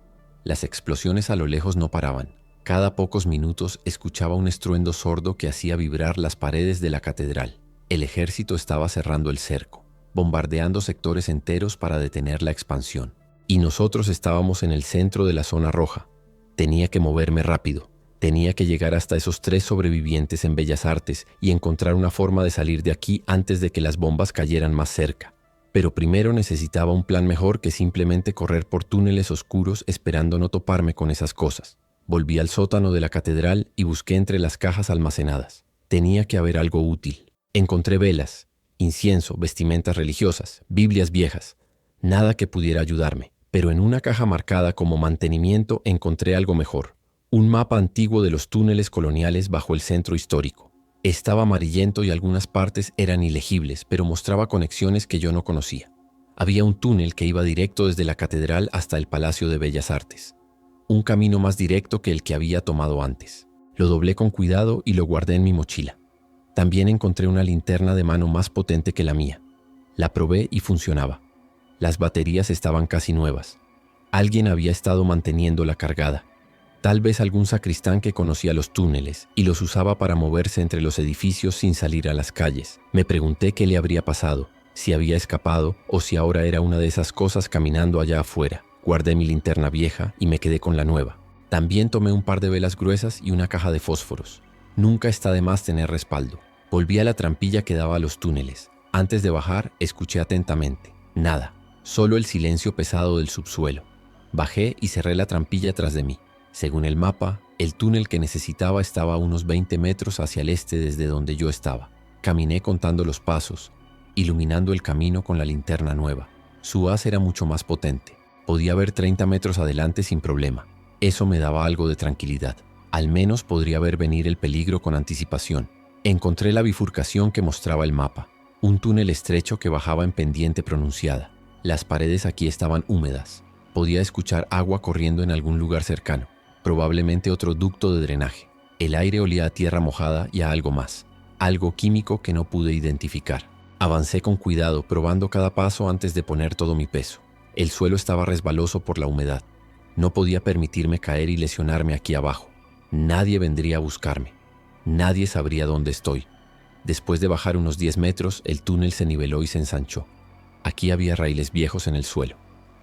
Las explosiones a lo lejos no paraban. Cada pocos minutos escuchaba un estruendo sordo que hacía vibrar las paredes de la catedral. El ejército estaba cerrando el cerco, bombardeando sectores enteros para detener la expansión. Y nosotros estábamos en el centro de la zona roja. Tenía que moverme rápido. Tenía que llegar hasta esos 3 sobrevivientes en Bellas Artes y encontrar una forma de salir de aquí antes de que las bombas cayeran más cerca. Pero primero necesitaba un plan mejor que simplemente correr por túneles oscuros esperando no toparme con esas cosas. Volví al sótano de la catedral y busqué entre las cajas almacenadas. Tenía que haber algo útil. Encontré velas, incienso, vestimentas religiosas, Biblias viejas. Nada que pudiera ayudarme. Pero en una caja marcada como mantenimiento encontré algo mejor. Un mapa antiguo de los túneles coloniales bajo el centro histórico. Estaba amarillento y algunas partes eran ilegibles, pero mostraba conexiones que yo no conocía. Había un túnel que iba directo desde la catedral hasta el Palacio de Bellas Artes. Un camino más directo que el que había tomado antes. Lo doblé con cuidado y lo guardé en mi mochila. También encontré una linterna de mano más potente que la mía. La probé y funcionaba. Las baterías estaban casi nuevas. Alguien había estado manteniéndola cargada. Tal vez algún sacristán que conocía los túneles y los usaba para moverse entre los edificios sin salir a las calles. Me pregunté qué le habría pasado, si había escapado o si ahora era una de esas cosas caminando allá afuera. Guardé mi linterna vieja y me quedé con la nueva. También tomé un par de velas gruesas y una caja de fósforos. Nunca está de más tener respaldo. Volví a la trampilla que daba a los túneles. Antes de bajar, escuché atentamente. Nada, solo el silencio pesado del subsuelo. Bajé y cerré la trampilla tras de mí. Según el mapa, el túnel que necesitaba estaba a unos 20 metros hacia el este desde donde yo estaba. Caminé contando los pasos, iluminando el camino con la linterna nueva. Su haz era mucho más potente. Podía ver 30 metros adelante sin problema. Eso me daba algo de tranquilidad. Al menos podría ver venir el peligro con anticipación. Encontré la bifurcación que mostraba el mapa. Un túnel estrecho que bajaba en pendiente pronunciada. Las paredes aquí estaban húmedas. Podía escuchar agua corriendo en algún lugar cercano. Probablemente otro ducto de drenaje. El aire olía a tierra mojada y a algo más. Algo químico que no pude identificar. Avancé con cuidado, probando cada paso antes de poner todo mi peso. El suelo estaba resbaloso por la humedad. No podía permitirme caer y lesionarme aquí abajo. Nadie vendría a buscarme. Nadie sabría dónde estoy. Después de bajar unos 10 metros, el túnel se niveló y se ensanchó. Aquí había raíles viejos en el suelo.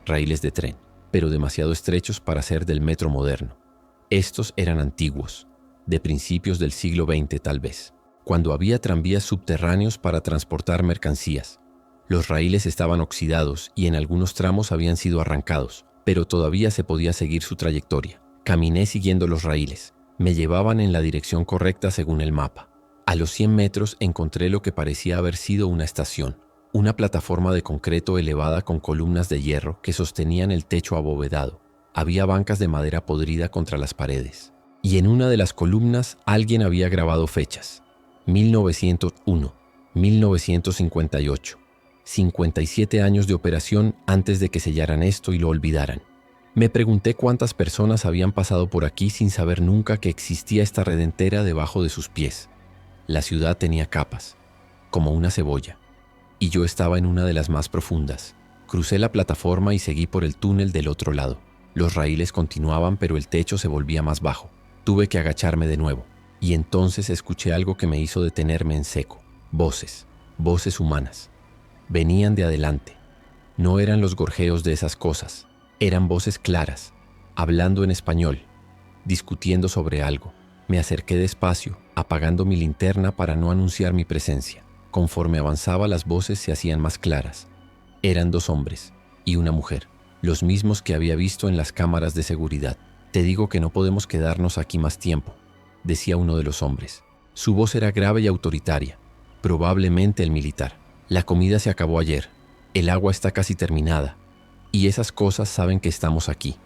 Raíles de tren, pero demasiado estrechos para ser del metro moderno. Estos eran antiguos, de principios del siglo XX tal vez, cuando había tranvías subterráneos para transportar mercancías. Los raíles estaban oxidados y en algunos tramos habían sido arrancados, pero todavía se podía seguir su trayectoria. Caminé siguiendo los raíles. Me llevaban en la dirección correcta según el mapa. A los 100 metros encontré lo que parecía haber sido una estación. una plataforma de concreto elevada con columnas de hierro que sostenían el techo abovedado. Había bancas de madera podrida contra las paredes. Y en una de las columnas alguien había grabado fechas. 1901, 1958. 57 años de operación antes de que sellaran esto y lo olvidaran. Me pregunté cuántas personas habían pasado por aquí sin saber nunca que existía esta red entera debajo de sus pies. La ciudad tenía capas, como una cebolla, y yo estaba en una de las más profundas. Crucé la plataforma y seguí por el túnel del otro lado. Los raíles continuaban, pero el techo se volvía más bajo. Tuve que agacharme de nuevo, y entonces escuché algo que me hizo detenerme en seco. Voces, voces humanas. Venían de adelante. No eran los gorjeos de esas cosas. Eran voces claras, hablando en español, discutiendo sobre algo. Me acerqué despacio, apagando mi linterna para no anunciar mi presencia. Conforme avanzaba, las voces se hacían más claras. Eran dos hombres y una mujer, los mismos que había visto en las cámaras de seguridad. «Te digo que no podemos quedarnos aquí más tiempo», decía uno de los hombres. Su voz era grave y autoritaria, probablemente el militar. «La comida se acabó ayer, el agua está casi terminada, y esas cosas saben que estamos aquí.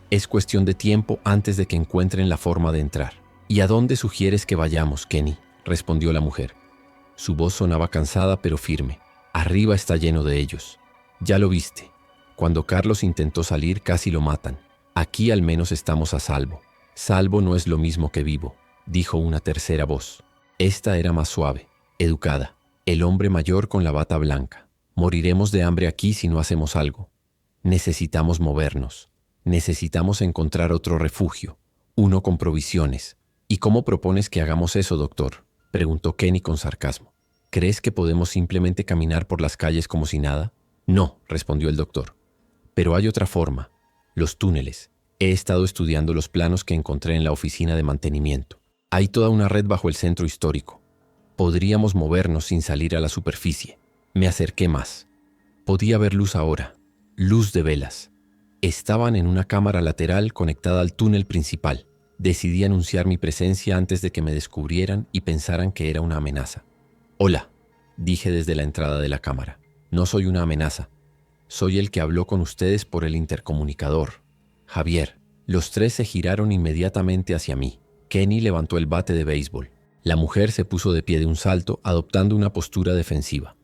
Es cuestión de tiempo antes de que encuentren la forma de entrar». «¿Y a dónde sugieres que vayamos, Kenny?», respondió la mujer. Su voz sonaba cansada pero firme. «Arriba está lleno de ellos. Ya lo viste. Cuando Carlos intentó salir casi lo matan. Aquí al menos estamos a salvo». «Salvo no es lo mismo que vivo», dijo una tercera voz. Esta era más suave, educada. El hombre mayor con la bata blanca. «Moriremos de hambre aquí si no hacemos algo. Necesitamos movernos. Necesitamos encontrar otro refugio, uno con provisiones». «¿Y cómo propones que hagamos eso, doctor?», preguntó Kenny con sarcasmo. «¿Crees que podemos simplemente caminar por las calles como si nada?». «No», respondió el doctor. «Pero hay otra forma. Los túneles. He estado estudiando los planos que encontré en la oficina de mantenimiento. Hay toda una red bajo el centro histórico. Podríamos movernos sin salir a la superficie». Me acerqué más. Podía ver luz ahora. Luz de velas. Estaban en una cámara lateral conectada al túnel principal. Decidí anunciar mi presencia antes de que me descubrieran y pensaran que era una amenaza. «Hola», dije desde la entrada de la cámara. «No soy una amenaza. Soy el que habló con ustedes por el intercomunicador. Javier». Los tres se giraron inmediatamente hacia mí. Kenny levantó el bate de béisbol. La mujer se puso de pie de un salto, adoptando una postura defensiva.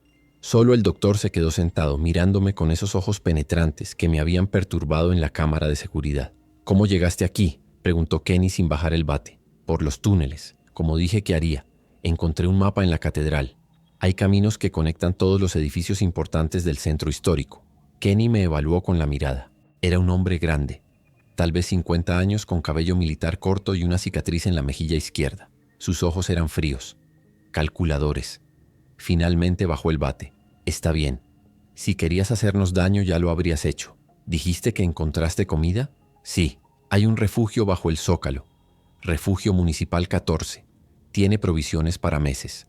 Solo el doctor se quedó sentado, mirándome con esos ojos penetrantes que me habían perturbado en la cámara de seguridad. «¿Cómo llegaste aquí?», preguntó Kenny sin bajar el bate. «Por los túneles, como dije que haría. Encontré un mapa en la catedral. Hay caminos que conectan todos los edificios importantes del centro histórico». Kenny me evaluó con la mirada. Era un hombre grande, tal vez 50 años, con cabello militar corto y una cicatriz en la mejilla izquierda. Sus ojos eran fríos, calculadores. Finalmente bajó el bate. «Está bien. Si querías hacernos daño ya lo habrías hecho. ¿Dijiste que encontraste comida?». «Sí. Hay un refugio bajo el Zócalo. Refugio Municipal 14. Tiene provisiones para meses.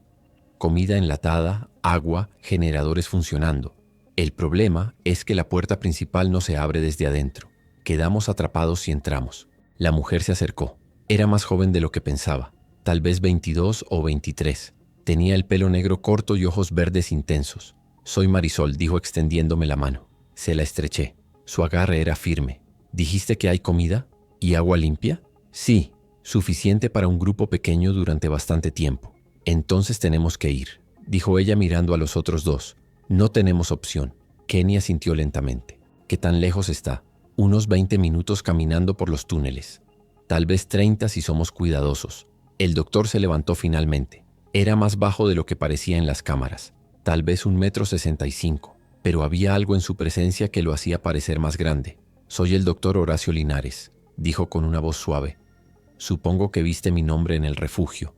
Comida enlatada, agua, generadores funcionando. El problema es que la puerta principal no se abre desde adentro. Quedamos atrapados si entramos». La mujer se acercó. Era más joven de lo que pensaba, tal vez 22 o 23. Tenía el pelo negro corto y ojos verdes intensos. «Soy Marisol», dijo extendiéndome la mano. Se la estreché. Su agarre era firme. «¿Dijiste que hay comida? ¿Y agua limpia?». «Sí, suficiente para un grupo pequeño durante bastante tiempo». «Entonces tenemos que ir», dijo ella mirando a los otros dos. «No tenemos opción». Kenny asintió lentamente. «¿Qué tan lejos está?». «Unos 20 minutos caminando por los túneles. Tal vez 30 si somos cuidadosos». El doctor se levantó finalmente. Era más bajo de lo que parecía en las cámaras. Tal vez 1,65 m, pero había algo en su presencia que lo hacía parecer más grande. «Soy el doctor Horacio Linares», dijo con una voz suave. «Supongo que viste mi nombre en el refugio.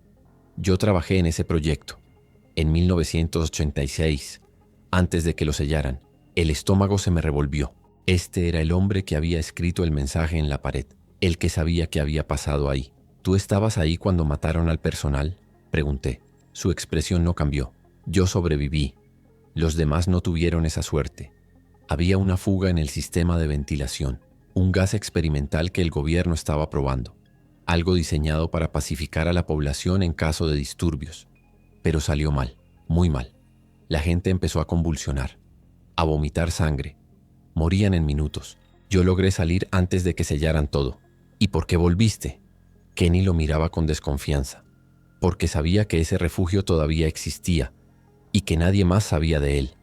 Yo trabajé en ese proyecto. En 1986, antes de que lo sellaran». El estómago se me revolvió. Este era el hombre que había escrito el mensaje en la pared, el que sabía qué había pasado ahí. «¿Tú estabas ahí cuando mataron al personal?», pregunté. Su expresión no cambió. «Yo sobreviví. Los demás no tuvieron esa suerte. Había una fuga en el sistema de ventilación, un gas experimental que el gobierno estaba probando, algo diseñado para pacificar a la población en caso de disturbios. Pero salió mal, muy mal. La gente empezó a convulsionar, a vomitar sangre. Morían en minutos. Yo logré salir antes de que sellaran todo. ¿Y por qué volviste? Kenny lo miraba con desconfianza, porque sabía que ese refugio todavía existía y que nadie más sabía de él.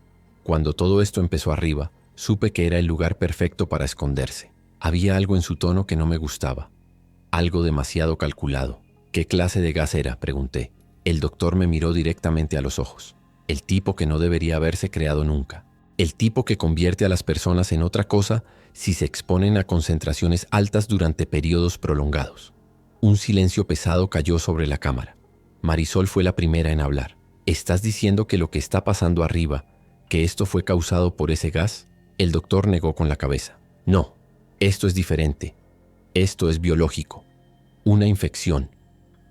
Cuando todo esto empezó arriba, supe que era el lugar perfecto para esconderse. Había algo en su tono que no me gustaba, algo demasiado calculado. ¿Qué clase de gas era?, pregunté. El doctor me miró directamente a los ojos. El tipo que no debería haberse creado nunca. El tipo que convierte a las personas en otra cosa si se exponen a concentraciones altas durante periodos prolongados. Un silencio pesado cayó sobre la cámara. Marisol fue la primera en hablar. ¿Estás diciendo que lo que está pasando arriba, que esto fue causado por ese gas? El doctor negó con la cabeza. No, esto es diferente. Esto es biológico. Una infección.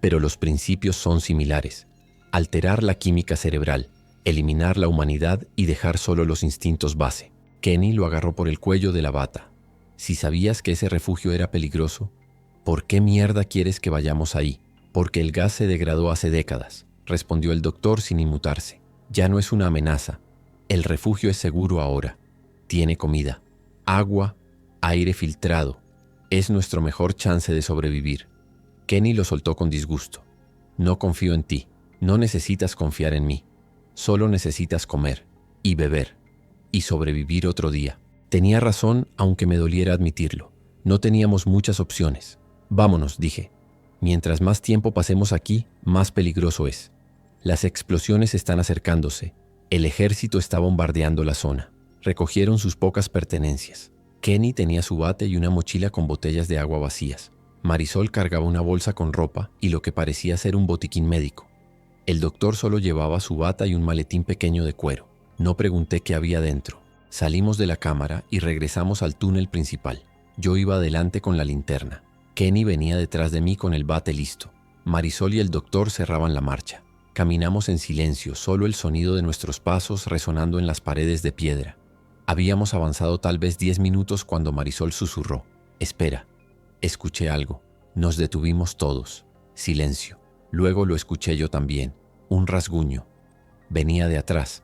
Pero los principios son similares. Alterar la química cerebral, eliminar la humanidad y dejar solo los instintos base. Kenny lo agarró por el cuello de la bata. Si sabías que ese refugio era peligroso, ¿por qué mierda quieres que vayamos ahí? Porque el gas se degradó hace décadas, respondió el doctor sin inmutarse. Ya no es una amenaza. El refugio es seguro ahora. Tiene comida, agua, aire filtrado. Es nuestro mejor chance de sobrevivir. Kenny lo soltó con disgusto. No confío en ti. No necesitas confiar en mí. Solo necesitas comer y beber y sobrevivir otro día. Tenía razón, aunque me doliera admitirlo. No teníamos muchas opciones. Vámonos, dije. Mientras más tiempo pasemos aquí, más peligroso es. Las explosiones están acercándose. El ejército está bombardeando la zona. Recogieron sus pocas pertenencias. Kenny tenía su bate y una mochila con botellas de agua vacías. Marisol cargaba una bolsa con ropa y lo que parecía ser un botiquín médico. El doctor solo llevaba su bata y un maletín pequeño de cuero. No pregunté qué había dentro. Salimos de la cámara y regresamos al túnel principal. Yo iba adelante con la linterna. Kenny venía detrás de mí con el bate listo. Marisol y el doctor cerraban la marcha. Caminamos en silencio, solo el sonido de nuestros pasos resonando en las paredes de piedra. Habíamos avanzado tal vez 10 minutos cuando Marisol susurró. «Espera». Escuché algo. Nos detuvimos todos. Silencio. Luego lo escuché yo también. Un rasguño. Venía de atrás,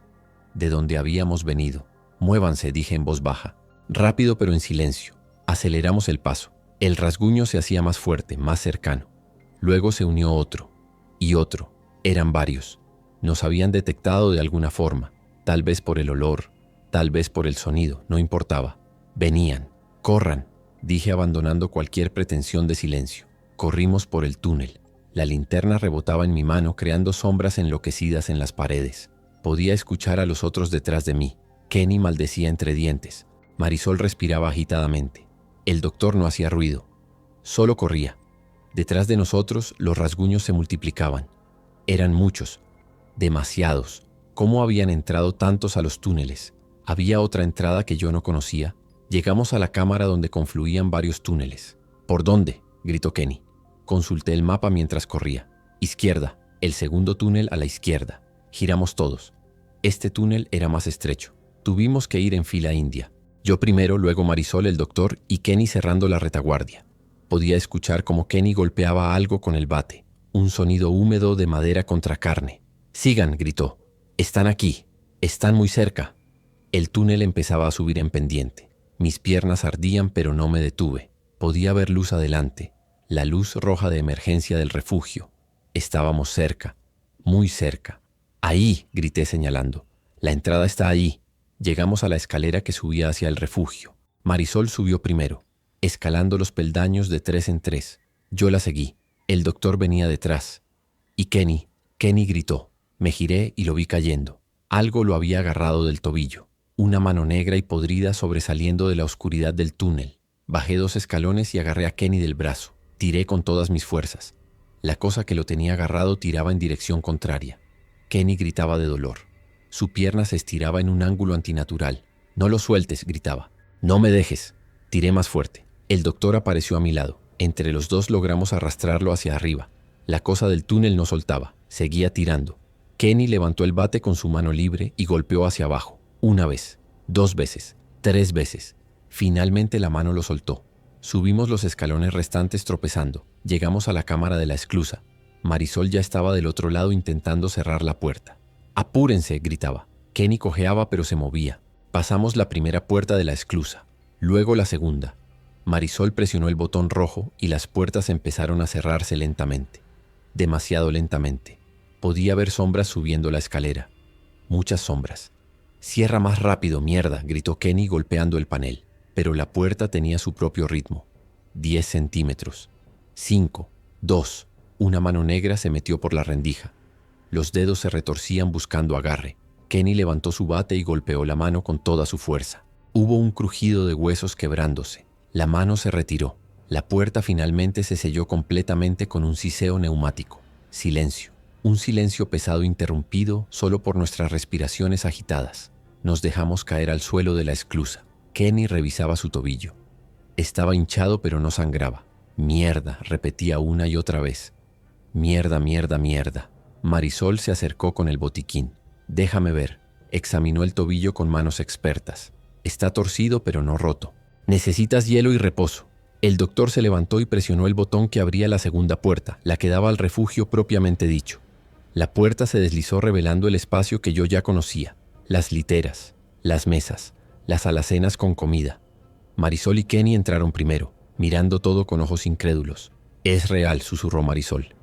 de donde habíamos venido. «Muévanse», dije en voz baja. Rápido pero en silencio. Aceleramos el paso. El rasguño se hacía más fuerte, más cercano. Luego se unió otro. Y otro. Eran varios. Nos habían detectado de alguna forma. Tal vez por el olor, tal vez por el sonido, no importaba. Venían. «Corran», dije abandonando cualquier pretensión de silencio. Corrimos por el túnel. La linterna rebotaba en mi mano creando sombras enloquecidas en las paredes. Podía escuchar a los otros detrás de mí. Kenny maldecía entre dientes. Marisol respiraba agitadamente. El doctor no hacía ruido. Solo corría. Detrás de nosotros los rasguños se multiplicaban. Eran muchos. Demasiados. ¿Cómo habían entrado tantos a los túneles? Había otra entrada que yo no conocía. Llegamos a la cámara donde confluían varios túneles. ¿Por dónde?, gritó Kenny. Consulté el mapa mientras corría. Izquierda, el segundo túnel a la izquierda. Giramos todos. Este túnel era más estrecho. Tuvimos que ir en fila india. Yo primero, luego Marisol, el doctor y Kenny cerrando la retaguardia. Podía escuchar cómo Kenny golpeaba algo con el bate. Un sonido húmedo de madera contra carne. «Sigan», gritó. «Están aquí. Están muy cerca». El túnel empezaba a subir en pendiente. Mis piernas ardían, pero no me detuve. Podía ver luz adelante. La luz roja de emergencia del refugio. Estábamos cerca, muy cerca. «Ahí», grité señalando. «La entrada está ahí». Llegamos a la escalera que subía hacia el refugio. Marisol subió primero, escalando los peldaños de 3 en 3. Yo la seguí. El doctor venía detrás. Y Kenny gritó. Me giré y lo vi cayendo. Algo lo había agarrado del tobillo. Una mano negra y podrida sobresaliendo de la oscuridad del túnel. Bajé 2 escalones y agarré a Kenny del brazo. Tiré con todas mis fuerzas. La cosa que lo tenía agarrado tiraba en dirección contraria. Kenny gritaba de dolor. Su pierna se estiraba en un ángulo antinatural. «No lo sueltes», gritaba. «No me dejes». Tiré más fuerte. El doctor apareció a mi lado. Entre los dos logramos arrastrarlo hacia arriba. La cosa del túnel no soltaba. Seguía tirando. Kenny levantó el bate con su mano libre y golpeó hacia abajo. 1 vez, 2 veces, 3 veces. Finalmente la mano lo soltó. Subimos los escalones restantes tropezando. Llegamos a la cámara de la esclusa. Marisol ya estaba del otro lado intentando cerrar la puerta. «Apúrense», gritaba. Kenny cojeaba pero se movía. Pasamos la primera puerta de la esclusa, luego la segunda. Marisol presionó el botón rojo y las puertas empezaron a cerrarse lentamente. Demasiado lentamente. Podía ver sombras subiendo la escalera. Muchas sombras. «Cierra más rápido, mierda», gritó Kenny golpeando el panel. Pero la puerta tenía su propio ritmo. 10 centímetros. 5, 2. Una mano negra se metió por la rendija. Los dedos se retorcían buscando agarre. Kenny levantó su bate y golpeó la mano con toda su fuerza. Hubo un crujido de huesos quebrándose. La mano se retiró. La puerta finalmente se selló completamente con un siseo neumático. Silencio. Un silencio pesado interrumpido solo por nuestras respiraciones agitadas. Nos dejamos caer al suelo de la esclusa. Kenny revisaba su tobillo. Estaba hinchado pero no sangraba. «Mierda», repetía una y otra vez. «Mierda, mierda, mierda». Marisol se acercó con el botiquín. «Déjame ver». Examinó el tobillo con manos expertas. «Está torcido pero no roto. Necesitas hielo y reposo». El doctor se levantó y presionó el botón que abría la segunda puerta, la que daba al refugio propiamente dicho. La puerta se deslizó revelando el espacio que yo ya conocía. Las literas, las mesas, las alacenas con comida. Marisol y Kenny entraron primero, mirando todo con ojos incrédulos. «Es real», susurró Marisol.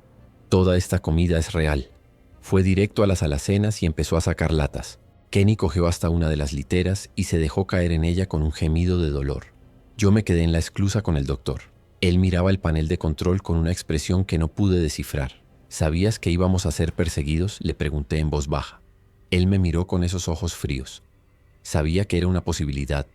«Toda esta comida es real». Fue directo a las alacenas y empezó a sacar latas. Kenny cogió hasta una de las literas y se dejó caer en ella con un gemido de dolor. Yo me quedé en la esclusa con el doctor. Él miraba el panel de control con una expresión que no pude descifrar. «¿Sabías que íbamos a ser perseguidos?», le pregunté en voz baja. Él me miró con esos ojos fríos. Sabía que era una posibilidad.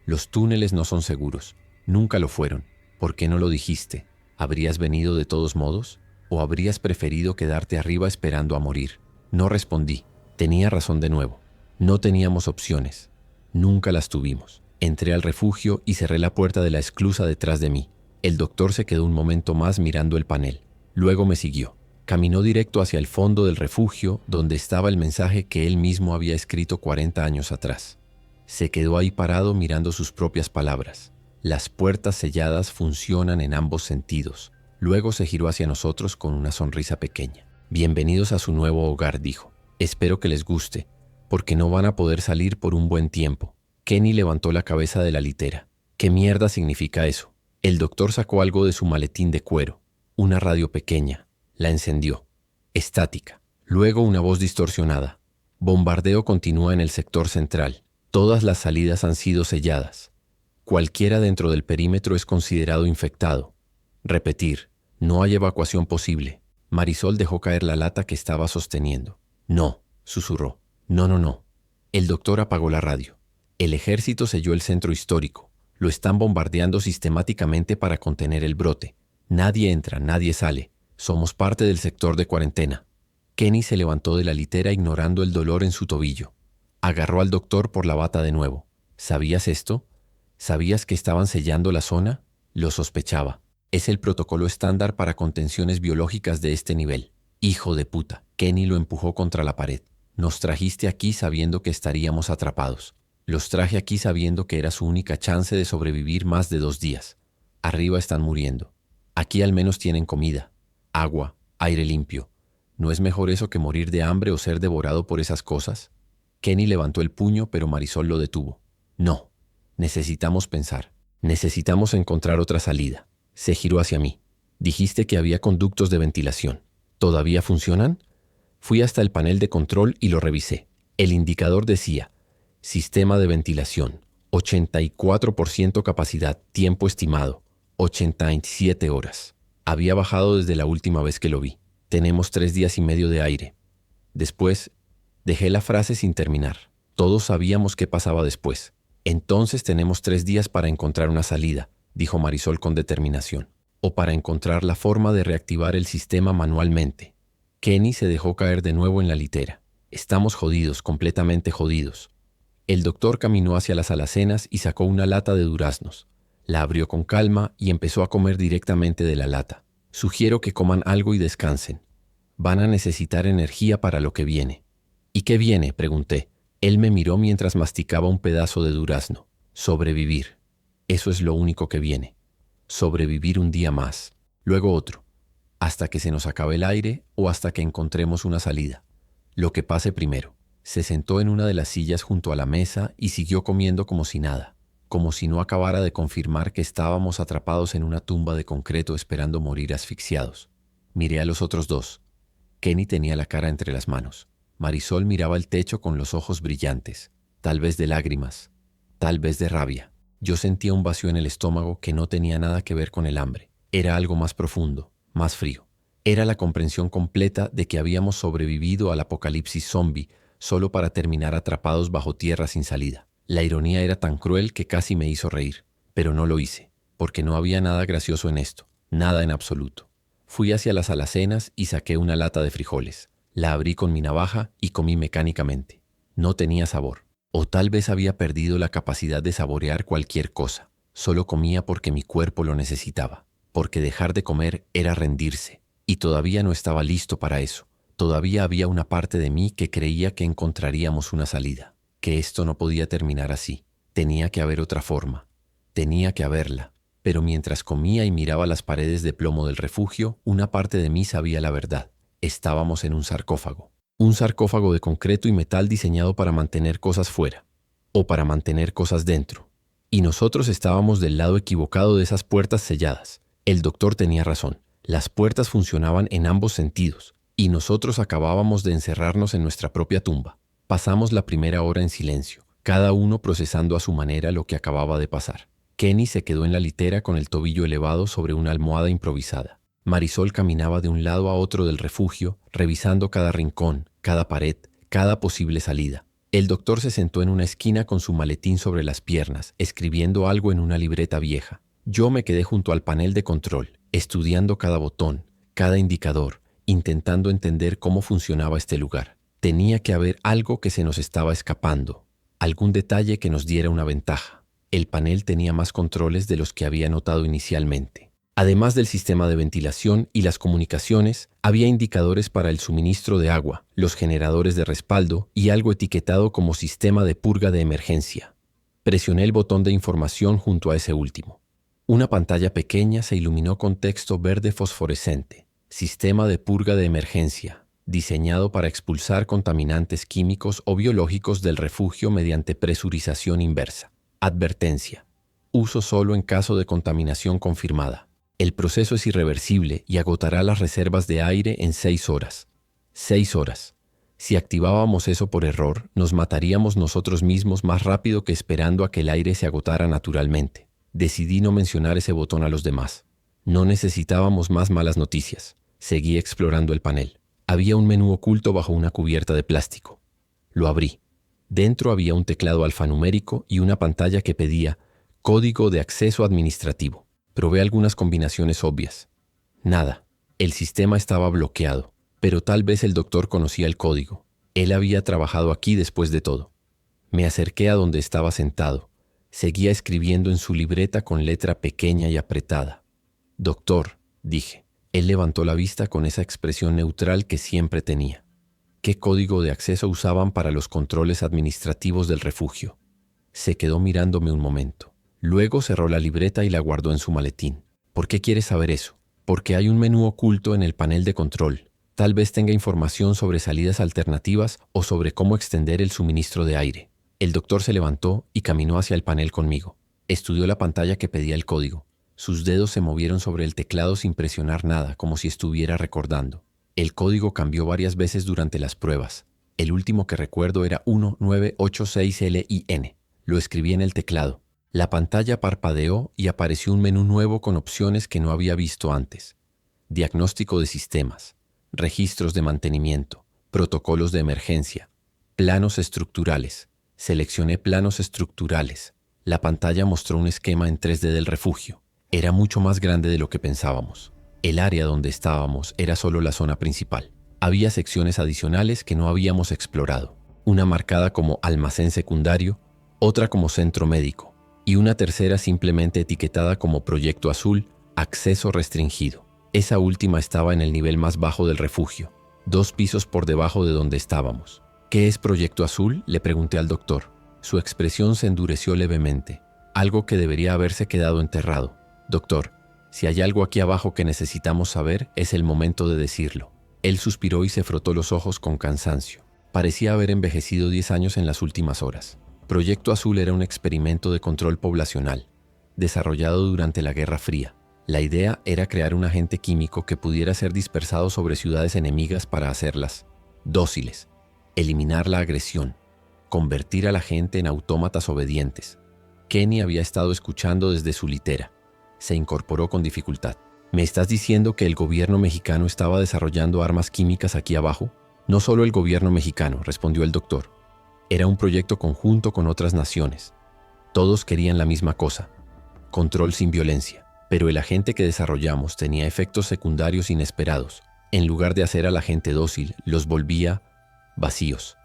Los túneles no son seguros. Nunca lo fueron. ¿Por qué no lo dijiste? ¿Habrías venido de todos modos? ¿O habrías preferido quedarte arriba esperando a morir? No respondí. Tenía razón de nuevo. No teníamos opciones. Nunca las tuvimos. Entré al refugio y cerré la puerta de la esclusa detrás de mí. El doctor se quedó un momento más mirando el panel. Luego me siguió. Caminó directo hacia el fondo del refugio, donde estaba el mensaje que él mismo había escrito 40 años atrás. Se quedó ahí parado mirando sus propias palabras. «Las puertas selladas funcionan en ambos sentidos». Luego se giró hacia nosotros con una sonrisa pequeña. «Bienvenidos a su nuevo hogar», dijo. «Espero que les guste, porque no van a poder salir por un buen tiempo». Kenny levantó la cabeza de la litera. «¿Qué mierda significa eso?». El doctor sacó algo de su maletín de cuero. Una radio pequeña. La encendió. Estática. Luego una voz distorsionada. «Bombardeo continúa en el sector central. Todas las salidas han sido selladas. Cualquiera dentro del perímetro es considerado infectado. Repetir. No hay evacuación posible». Marisol dejó caer la lata que estaba sosteniendo. «No», susurró. «No, no, no». El doctor apagó la radio. «El ejército selló el centro histórico. Lo están bombardeando sistemáticamente para contener el brote. Nadie entra, nadie sale. Somos parte del sector de cuarentena». Kenny se levantó de la litera ignorando el dolor en su tobillo. Agarró al doctor por la bata de nuevo. «¿Sabías esto? ¿Sabías que estaban sellando la zona?». Lo sospechaba. Es el protocolo estándar para contenciones biológicas de este nivel. «Hijo de puta». Kenny lo empujó contra la pared. «Nos trajiste aquí sabiendo que estaríamos atrapados. Los traje aquí sabiendo que era su única chance de sobrevivir más de 2 días. Arriba están muriendo. Aquí al menos tienen comida, agua, aire limpio. ¿No es mejor eso que morir de hambre o ser devorado por esas cosas?». Kenny levantó el puño, pero Marisol lo detuvo. «No. Necesitamos pensar. Necesitamos encontrar otra salida». Se giró hacia mí. «Dijiste que había conductos de ventilación. ¿Todavía funcionan?». Fui hasta el panel de control y lo revisé. El indicador decía: «Sistema de ventilación, 84% capacidad, tiempo estimado, 87 horas». Había bajado desde la última vez que lo vi. «Tenemos 3 días y medio de aire». Después, dejé la frase sin terminar. Todos sabíamos qué pasaba después. «Entonces tenemos 3 días para encontrar una salida», dijo Marisol con determinación. «O para encontrar la forma de reactivar el sistema manualmente». Kenny se dejó caer de nuevo en la litera. «Estamos jodidos, completamente jodidos». El doctor caminó hacia las alacenas y sacó una lata de duraznos. La abrió con calma y empezó a comer directamente de la lata. «Sugiero que coman algo y descansen. Van a necesitar energía para lo que viene». «¿Y qué viene?», pregunté. Él me miró mientras masticaba un pedazo de durazno. «Sobrevivir. Eso es lo único que viene. Sobrevivir un día más, luego otro, hasta que se nos acabe el aire o hasta que encontremos una salida. Lo que pase primero». Se sentó en una de las sillas junto a la mesa y siguió comiendo como si nada, como si no acabara de confirmar que estábamos atrapados en una tumba de concreto esperando morir asfixiados. Miré a los otros dos. Kenny tenía la cara entre las manos. Marisol miraba el techo con los ojos brillantes, tal vez de lágrimas, tal vez de rabia. Yo sentía un vacío en el estómago que no tenía nada que ver con el hambre. Era algo más profundo, más frío. Era la comprensión completa de que habíamos sobrevivido al apocalipsis zombie solo para terminar atrapados bajo tierra sin salida. La ironía era tan cruel que casi me hizo reír, pero no lo hice, porque no había nada gracioso en esto, nada en absoluto. Fui hacia las alacenas y saqué una lata de frijoles. La abrí con mi navaja y comí mecánicamente. No tenía sabor, o tal vez había perdido la capacidad de saborear cualquier cosa. Solo comía porque mi cuerpo lo necesitaba, porque dejar de comer era rendirse, y todavía no estaba listo para eso. Todavía había una parte de mí que creía que encontraríamos una salida, que esto no podía terminar así. Tenía que haber otra forma. Tenía que haberla. Pero mientras comía y miraba las paredes de plomo del refugio, una parte de mí sabía la verdad. Estábamos en un sarcófago. Un sarcófago de concreto y metal diseñado para mantener cosas fuera, o para mantener cosas dentro. Y nosotros estábamos del lado equivocado de esas puertas selladas. El doctor tenía razón. Las puertas funcionaban en ambos sentidos. Y nosotros acabábamos de encerrarnos en nuestra propia tumba. Pasamos la primera hora en silencio, cada uno procesando a su manera lo que acababa de pasar. Kenny se quedó en la litera con el tobillo elevado sobre una almohada improvisada. Marisol caminaba de un lado a otro del refugio, revisando cada rincón, cada pared, cada posible salida. El doctor se sentó en una esquina con su maletín sobre las piernas, escribiendo algo en una libreta vieja. Yo me quedé junto al panel de control, estudiando cada botón, cada indicador, intentando entender cómo funcionaba este lugar. Tenía que haber algo que se nos estaba escapando, algún detalle que nos diera una ventaja. El panel tenía más controles de los que había notado inicialmente. Además del sistema de ventilación y las comunicaciones, había indicadores para el suministro de agua, los generadores de respaldo y algo etiquetado como sistema de purga de emergencia. Presioné el botón de información junto a ese último. Una pantalla pequeña se iluminó con texto verde fosforescente. Sistema de purga de emergencia, diseñado para expulsar contaminantes químicos o biológicos del refugio mediante presurización inversa. Advertencia. Uso solo en caso de contaminación confirmada. El proceso es irreversible y agotará las reservas de aire en 6 horas. 6 horas. Si activábamos eso por error, nos mataríamos nosotros mismos más rápido que esperando a que el aire se agotara naturalmente. Decidí no mencionar ese botón a los demás. No necesitábamos más malas noticias. Seguí explorando el panel. Había un menú oculto bajo una cubierta de plástico. Lo abrí. Dentro había un teclado alfanumérico y una pantalla que pedía código de acceso administrativo. Probé algunas combinaciones obvias. Nada. El sistema estaba bloqueado, pero tal vez el doctor conocía el código. Él había trabajado aquí después de todo. Me acerqué a donde estaba sentado. Seguía escribiendo en su libreta con letra pequeña y apretada. Doctor, dije. Él levantó la vista con esa expresión neutral que siempre tenía. ¿Qué código de acceso usaban para los controles administrativos del refugio? Se quedó mirándome un momento. Luego cerró la libreta y la guardó en su maletín. ¿Por qué quieres saber eso? Porque hay un menú oculto en el panel de control. Tal vez tenga información sobre salidas alternativas o sobre cómo extender el suministro de aire. El doctor se levantó y caminó hacia el panel conmigo. Estudió la pantalla que pedía el código. Sus dedos se movieron sobre el teclado sin presionar nada, como si estuviera recordando. El código cambió varias veces durante las pruebas. El último que recuerdo era 1986LIN. Lo escribí en el teclado. La pantalla parpadeó y apareció un menú nuevo con opciones que no había visto antes. Diagnóstico de sistemas, registros de mantenimiento, protocolos de emergencia, planos estructurales. Seleccioné planos estructurales. La pantalla mostró un esquema en 3D del refugio. Era mucho más grande de lo que pensábamos. El área donde estábamos era solo la zona principal. Había secciones adicionales que no habíamos explorado. Una marcada como almacén secundario, otra como centro médico, y una tercera simplemente etiquetada como Proyecto Azul, acceso restringido. Esa última estaba en el nivel más bajo del refugio, 2 pisos por debajo de donde estábamos. ¿Qué es Proyecto Azul?, le pregunté al doctor. Su expresión se endureció levemente, algo que debería haberse quedado enterrado. Doctor, si hay algo aquí abajo que necesitamos saber, es el momento de decirlo. Él suspiró y se frotó los ojos con cansancio. Parecía haber envejecido 10 años en las últimas horas. Proyecto Azul era un experimento de control poblacional, desarrollado durante la Guerra Fría. La idea era crear un agente químico que pudiera ser dispersado sobre ciudades enemigas para hacerlas dóciles, eliminar la agresión, convertir a la gente en autómatas obedientes. Kenny había estado escuchando desde su litera. Se incorporó con dificultad. ¿Me estás diciendo que el gobierno mexicano estaba desarrollando armas químicas aquí abajo? No solo el gobierno mexicano, respondió el doctor. Era un proyecto conjunto con otras naciones. Todos querían la misma cosa: control sin violencia. Pero el agente que desarrollamos tenía efectos secundarios inesperados. En lugar de hacer a la gente dócil, los volvía vacíos.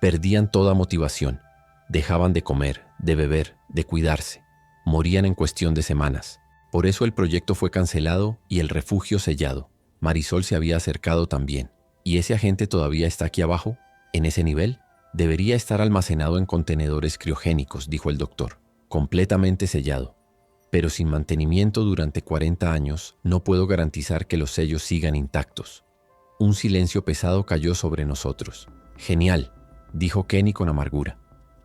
Perdían toda motivación. Dejaban de comer, de beber, de cuidarse. Morían en cuestión de semanas. Por eso el proyecto fue cancelado y el refugio sellado. Marisol se había acercado también. ¿Y ese agente todavía está aquí abajo? ¿En ese nivel? Debería estar almacenado en contenedores criogénicos, dijo el doctor. Completamente sellado. Pero sin mantenimiento durante 40 años, no puedo garantizar que los sellos sigan intactos. Un silencio pesado cayó sobre nosotros. Genial, dijo Kenny con amargura.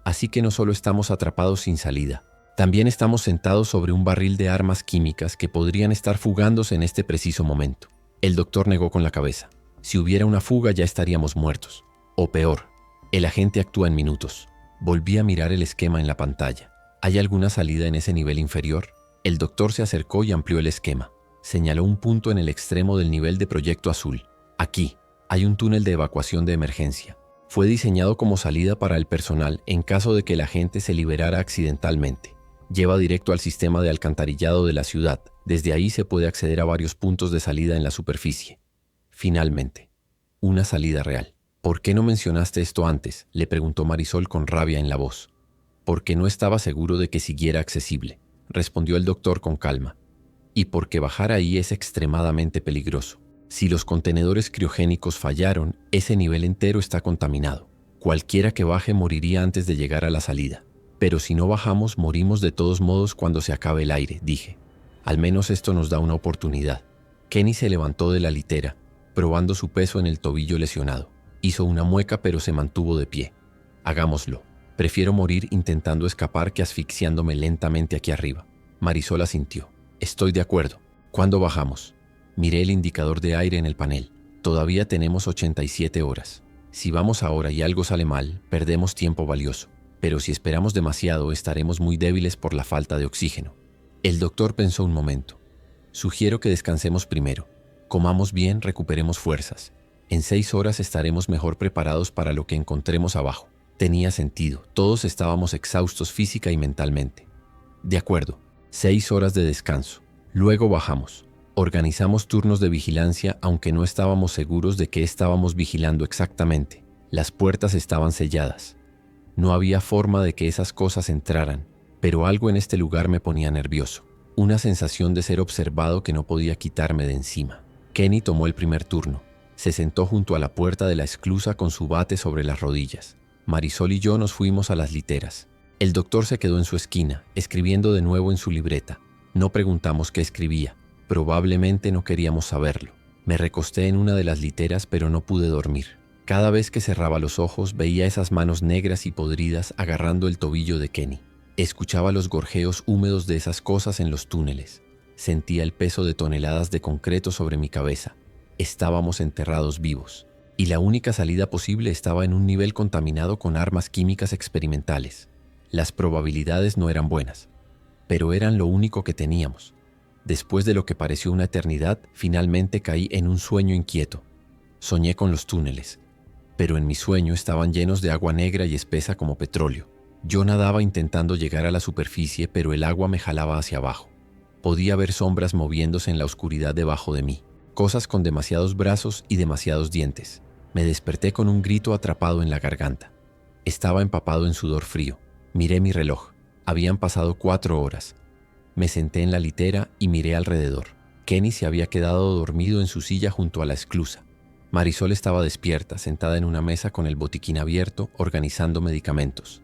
Así que no solo estamos atrapados sin salida, también estamos sentados sobre un barril de armas químicas que podrían estar fugándose en este preciso momento. El doctor negó con la cabeza. Si hubiera una fuga ya estaríamos muertos. O peor, el agente actúa en minutos. Volví a mirar el esquema en la pantalla. ¿Hay alguna salida en ese nivel inferior? El doctor se acercó y amplió el esquema. Señaló un punto en el extremo del nivel de Proyecto Azul. Aquí, hay un túnel de evacuación de emergencia. Fue diseñado como salida para el personal en caso de que el agente se liberara accidentalmente. Lleva directo al sistema de alcantarillado de la ciudad. Desde ahí se puede acceder a varios puntos de salida en la superficie. Finalmente, una salida real. ¿Por qué no mencionaste esto antes?, le preguntó Marisol con rabia en la voz. Porque no estaba seguro de que siguiera accesible, respondió el doctor con calma. Y porque bajar ahí es extremadamente peligroso. Si los contenedores criogénicos fallaron, ese nivel entero está contaminado. Cualquiera que baje moriría antes de llegar a la salida. Pero si no bajamos, morimos de todos modos cuando se acabe el aire, dije. Al menos esto nos da una oportunidad. Kenny se levantó de la litera, probando su peso en el tobillo lesionado. Hizo una mueca pero se mantuvo de pie. Hagámoslo. Prefiero morir intentando escapar que asfixiándome lentamente aquí arriba. Marisol asintió. Estoy de acuerdo. ¿Cuándo bajamos? Miré el indicador de aire en el panel. Todavía tenemos 87 horas. Si vamos ahora y algo sale mal, perdemos tiempo valioso. Pero si esperamos demasiado, estaremos muy débiles por la falta de oxígeno. El doctor pensó un momento. Sugiero que descansemos primero. Comamos bien, recuperemos fuerzas. En 6 horas estaremos mejor preparados para lo que encontremos abajo. Tenía sentido. Todos estábamos exhaustos física y mentalmente. De acuerdo. 6 horas de descanso. Luego bajamos. Organizamos turnos de vigilancia, aunque no estábamos seguros de qué estábamos vigilando exactamente. Las puertas estaban selladas. No había forma de que esas cosas entraran, pero algo en este lugar me ponía nervioso. Una sensación de ser observado que no podía quitarme de encima. Kenny tomó el primer turno. Se sentó junto a la puerta de la esclusa con su bate sobre las rodillas. Marisol y yo nos fuimos a las literas. El doctor se quedó en su esquina, escribiendo de nuevo en su libreta. No preguntamos qué escribía. Probablemente no queríamos saberlo. Me recosté en una de las literas, pero no pude dormir. Cada vez que cerraba los ojos veía esas manos negras y podridas agarrando el tobillo de Kenny. Escuchaba los gorjeos húmedos de esas cosas en los túneles. Sentía el peso de toneladas de concreto sobre mi cabeza. Estábamos enterrados vivos. Y la única salida posible estaba en un nivel contaminado con armas químicas experimentales. Las probabilidades no eran buenas, pero eran lo único que teníamos. Después de lo que pareció una eternidad, finalmente caí en un sueño inquieto. Soñé con los túneles, pero en mi sueño estaban llenos de agua negra y espesa como petróleo. Yo nadaba intentando llegar a la superficie, pero el agua me jalaba hacia abajo. Podía ver sombras moviéndose en la oscuridad debajo de mí, cosas con demasiados brazos y demasiados dientes. Me desperté con un grito atrapado en la garganta. Estaba empapado en sudor frío. Miré mi reloj. Habían pasado 4 horas. Me senté en la litera y miré alrededor. Kenny se había quedado dormido en su silla junto a la esclusa. Marisol estaba despierta, sentada en una mesa con el botiquín abierto, organizando medicamentos.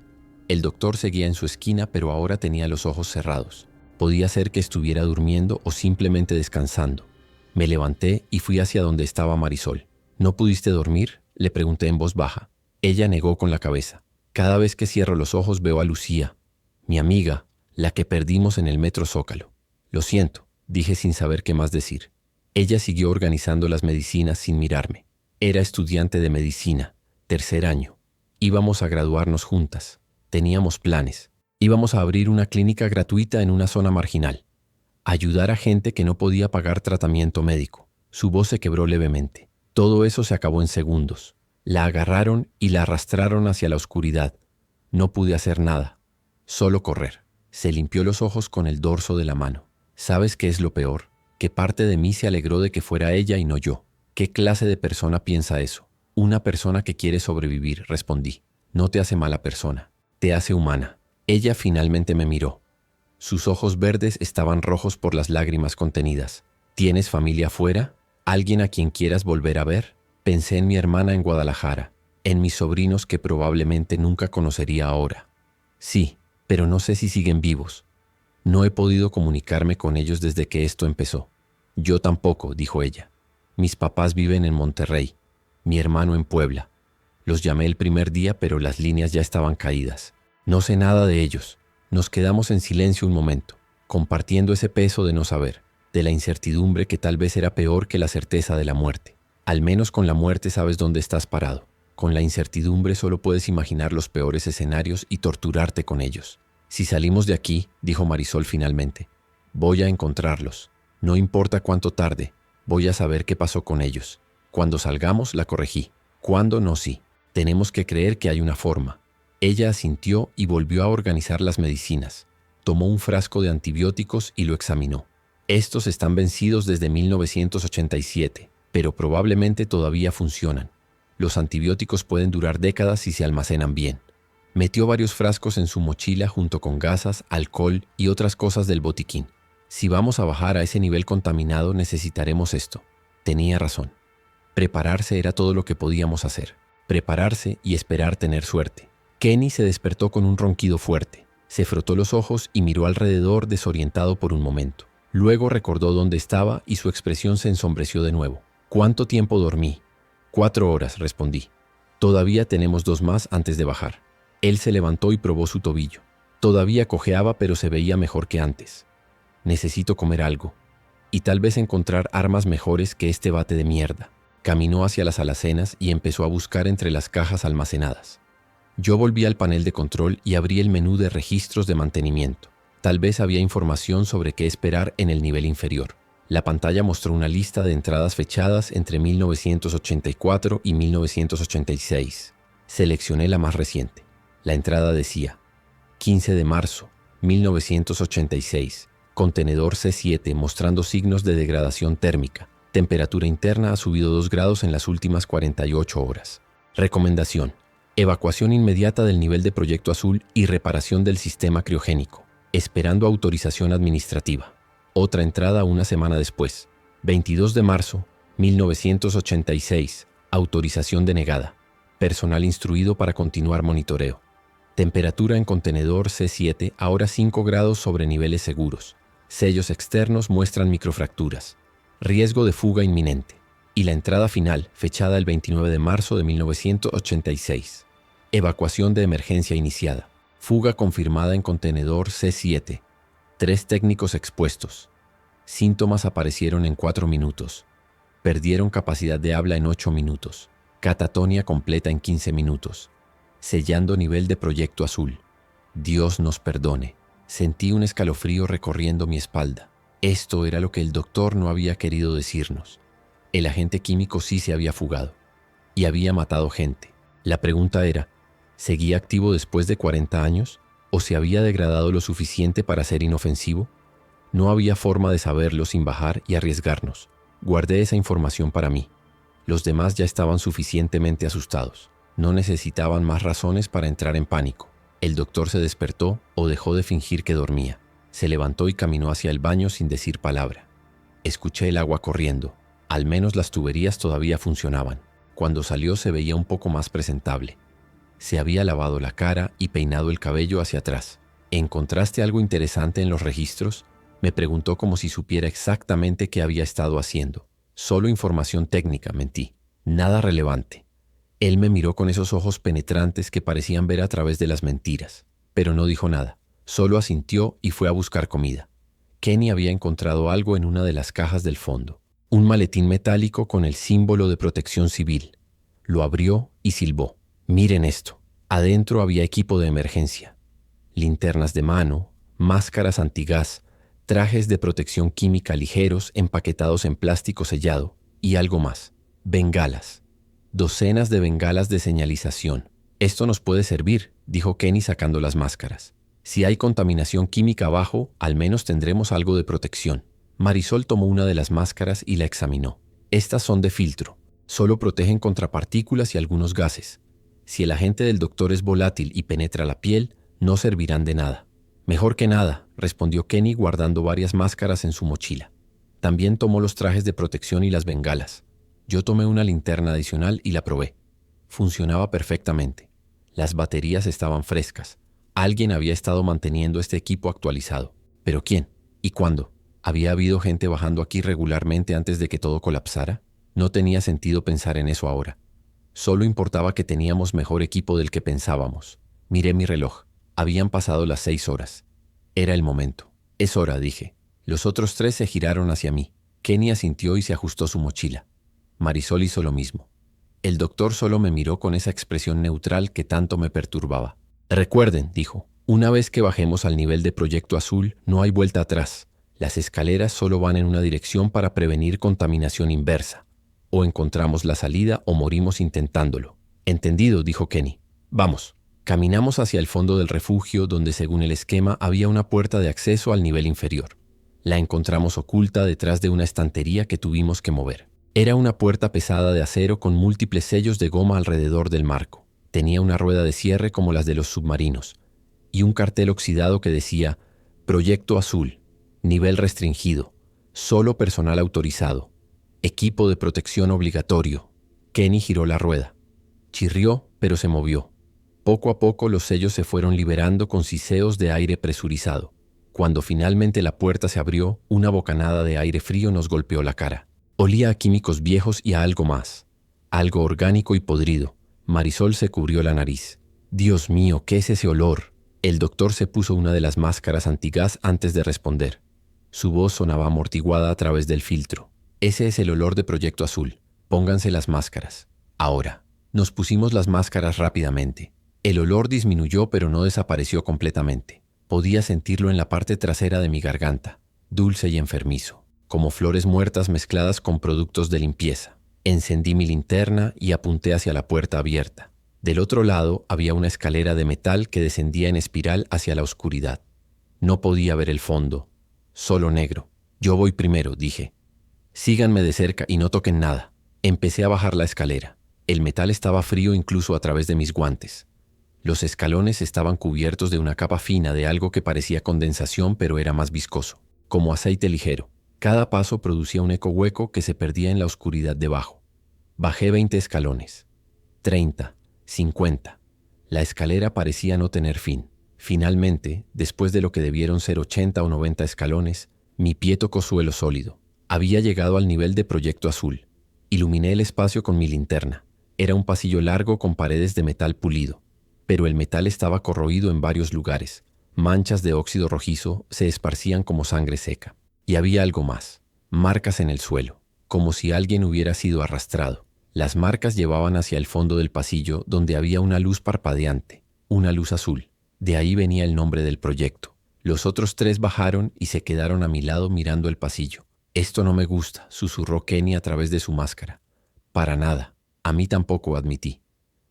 El doctor seguía en su esquina, pero ahora tenía los ojos cerrados. Podía ser que estuviera durmiendo o simplemente descansando. Me levanté y fui hacia donde estaba Marisol. ¿No pudiste dormir?, le pregunté en voz baja. Ella negó con la cabeza. Cada vez que cierro los ojos veo a Lucía, mi amiga, la que perdimos en el metro Zócalo. Lo siento, dije sin saber qué más decir. Ella siguió organizando las medicinas sin mirarme. Era estudiante de medicina, tercer año. Íbamos a graduarnos juntas. Teníamos planes. Íbamos a abrir una clínica gratuita en una zona marginal. Ayudar a gente que no podía pagar tratamiento médico. Su voz se quebró levemente. Todo eso se acabó en segundos. La agarraron y la arrastraron hacia la oscuridad. No pude hacer nada, solo correr. Se limpió los ojos con el dorso de la mano. ¿Sabes qué es lo peor? Que parte de mí se alegró de que fuera ella y no yo. ¿Qué clase de persona piensa eso? Una persona que quiere sobrevivir, respondí. No te hace mala persona, te hace humana. Ella finalmente me miró. Sus ojos verdes estaban rojos por las lágrimas contenidas. ¿Tienes familia afuera? ¿Alguien a quien quieras volver a ver? Pensé en mi hermana en Guadalajara, en mis sobrinos que probablemente nunca conocería ahora. Sí, pero no sé si siguen vivos. No he podido comunicarme con ellos desde que esto empezó. Yo tampoco, dijo ella. Mis papás viven en Monterrey, mi hermano en Puebla. Los llamé el primer día, pero las líneas ya estaban caídas. No sé nada de ellos. Nos quedamos en silencio un momento, compartiendo ese peso de no saber, de la incertidumbre que tal vez era peor que la certeza de la muerte. Al menos con la muerte sabes dónde estás parado. Con la incertidumbre solo puedes imaginar los peores escenarios y torturarte con ellos. Si salimos de aquí, dijo Marisol finalmente, voy a encontrarlos. No importa cuánto tarde, voy a saber qué pasó con ellos. Cuando salgamos, la corregí. ¿Cuándo? No, sí. Tenemos que creer que hay una forma. Ella asintió y volvió a organizar las medicinas. Tomó un frasco de antibióticos y lo examinó. Estos están vencidos desde 1987. Pero probablemente todavía funcionan. Los antibióticos pueden durar décadas si se almacenan bien. Metió varios frascos en su mochila junto con gasas, alcohol y otras cosas del botiquín. Si vamos a bajar a ese nivel contaminado necesitaremos esto. Tenía razón. Prepararse era todo lo que podíamos hacer. Prepararse y esperar tener suerte. Kenny se despertó con un ronquido fuerte. Se frotó los ojos y miró alrededor desorientado por un momento. Luego recordó dónde estaba y su expresión se ensombreció de nuevo. ¿Cuánto tiempo dormí? 4 horas, respondí. Todavía tenemos 2 más antes de bajar. Él se levantó y probó su tobillo. Todavía cojeaba, pero se veía mejor que antes. Necesito comer algo. Y tal vez encontrar armas mejores que este bate de mierda. Caminó hacia las alacenas y empezó a buscar entre las cajas almacenadas. Yo volví al panel de control y abrí el menú de registros de mantenimiento. Tal vez había información sobre qué esperar en el nivel inferior. La pantalla mostró una lista de entradas fechadas entre 1984 y 1986. Seleccioné la más reciente. La entrada decía: 15 de marzo, 1986. Contenedor C7 mostrando signos de degradación térmica. Temperatura interna ha subido 2 grados en las últimas 48 horas. Recomendación: evacuación inmediata del nivel de Proyecto Azul y reparación del sistema criogénico. Esperando autorización administrativa. Otra entrada una semana después. 22 de marzo, 1986. Autorización denegada. Personal instruido para continuar monitoreo. Temperatura en contenedor C7 ahora 5 grados sobre niveles seguros. Sellos externos muestran microfracturas. Riesgo de fuga inminente. Y la entrada final, fechada el 29 de marzo de 1986. Evacuación de emergencia iniciada. Fuga confirmada en contenedor C7. 3 técnicos expuestos. Síntomas aparecieron en 4 minutos. Perdieron capacidad de habla en 8 minutos. Catatonia completa en 15 minutos. Sellando nivel de Proyecto Azul. Dios nos perdone. Sentí un escalofrío recorriendo mi espalda. Esto era lo que el doctor no había querido decirnos. El agente químico sí se había fugado. Y había matado gente. La pregunta era, ¿seguía activo después de 40 años? ¿O se había degradado lo suficiente para ser inofensivo? No había forma de saberlo sin bajar y arriesgarnos. Guardé esa información para mí. Los demás ya estaban suficientemente asustados. No necesitaban más razones para entrar en pánico. El doctor se despertó o dejó de fingir que dormía. Se levantó y caminó hacia el baño sin decir palabra. Escuché el agua corriendo. Al menos las tuberías todavía funcionaban. Cuando salió se veía un poco más presentable. Se había lavado la cara y peinado el cabello hacia atrás. ¿Encontraste algo interesante en los registros? Me preguntó como si supiera exactamente qué había estado haciendo. Solo información técnica, mentí. Nada relevante. Él me miró con esos ojos penetrantes que parecían ver a través de las mentiras, pero no dijo nada, solo asintió y fue a buscar comida. Kenny había encontrado algo en una de las cajas del fondo, un maletín metálico con el símbolo de protección civil. Lo abrió y silbó. Miren esto. Adentro había equipo de emergencia, linternas de mano, máscaras antigás, trajes de protección química ligeros empaquetados en plástico sellado y algo más, bengalas. Docenas de bengalas de señalización. Esto nos puede servir, dijo Kenny sacando las máscaras. Si hay contaminación química abajo, al menos tendremos algo de protección. Marisol tomó una de las máscaras y la examinó. Estas son de filtro. Solo protegen contra partículas y algunos gases. Si el agente del doctor es volátil y penetra la piel, no servirán de nada. Mejor que nada, respondió Kenny guardando varias máscaras en su mochila. También tomó los trajes de protección y las bengalas. Yo tomé una linterna adicional y la probé. Funcionaba perfectamente. Las baterías estaban frescas. Alguien había estado manteniendo este equipo actualizado. ¿Pero quién? ¿Y cuándo? ¿Había habido gente bajando aquí regularmente antes de que todo colapsara? No tenía sentido pensar en eso ahora. Solo importaba que teníamos mejor equipo del que pensábamos. Miré mi reloj. Habían pasado las 6 horas. Era el momento. Es hora, dije. Los otros 3 se giraron hacia mí. Kenny asintió y se ajustó su mochila. Marisol hizo lo mismo. El doctor solo me miró con esa expresión neutral que tanto me perturbaba. Recuerden, dijo, una vez que bajemos al nivel de Proyecto Azul, no hay vuelta atrás. Las escaleras solo van en una dirección para prevenir contaminación inversa. O encontramos la salida o morimos intentándolo. Entendido, dijo Kenny. Vamos. Caminamos hacia el fondo del refugio donde, según el esquema, había una puerta de acceso al nivel inferior. La encontramos oculta detrás de una estantería que tuvimos que mover. Era una puerta pesada de acero con múltiples sellos de goma alrededor del marco. Tenía una rueda de cierre como las de los submarinos y un cartel oxidado que decía Proyecto Azul, nivel restringido, solo personal autorizado, equipo de protección obligatorio. Kenny giró la rueda. Chirrió, pero se movió. Poco a poco los sellos se fueron liberando con siseos de aire presurizado. Cuando finalmente la puerta se abrió, una bocanada de aire frío nos golpeó la cara. Olía a químicos viejos y a algo más. Algo orgánico y podrido. Marisol se cubrió la nariz. Dios mío, ¿qué es ese olor? El doctor se puso una de las máscaras antigás antes de responder. Su voz sonaba amortiguada a través del filtro. Ese es el olor de Proyecto Azul. Pónganse las máscaras. Ahora. Nos pusimos las máscaras rápidamente. El olor disminuyó pero no desapareció completamente. Podía sentirlo en la parte trasera de mi garganta, dulce y enfermizo, como flores muertas mezcladas con productos de limpieza. Encendí mi linterna y apunté hacia la puerta abierta. Del otro lado había una escalera de metal que descendía en espiral hacia la oscuridad. No podía ver el fondo, solo negro. Yo voy primero, dije. Síganme de cerca y no toquen nada. Empecé a bajar la escalera. El metal estaba frío incluso a través de mis guantes. Los escalones estaban cubiertos de una capa fina de algo que parecía condensación pero era más viscoso, como aceite ligero. Cada paso producía un eco hueco que se perdía en la oscuridad debajo. Bajé 20 escalones. 30, 50. La escalera parecía no tener fin. Finalmente, después de lo que debieron ser 80 o 90 escalones, mi pie tocó suelo sólido. Había llegado al nivel de Proyecto Azul. Iluminé el espacio con mi linterna. Era un pasillo largo con paredes de metal pulido. Pero el metal estaba corroído en varios lugares. Manchas de óxido rojizo se esparcían como sangre seca. Y había algo más. Marcas en el suelo, como si alguien hubiera sido arrastrado. Las marcas llevaban hacia el fondo del pasillo donde había una luz parpadeante, una luz azul. De ahí venía el nombre del proyecto. Los otros 3 bajaron y se quedaron a mi lado mirando el pasillo. Esto no me gusta, susurró Kenny a través de su máscara. Para nada. A mí tampoco, admití.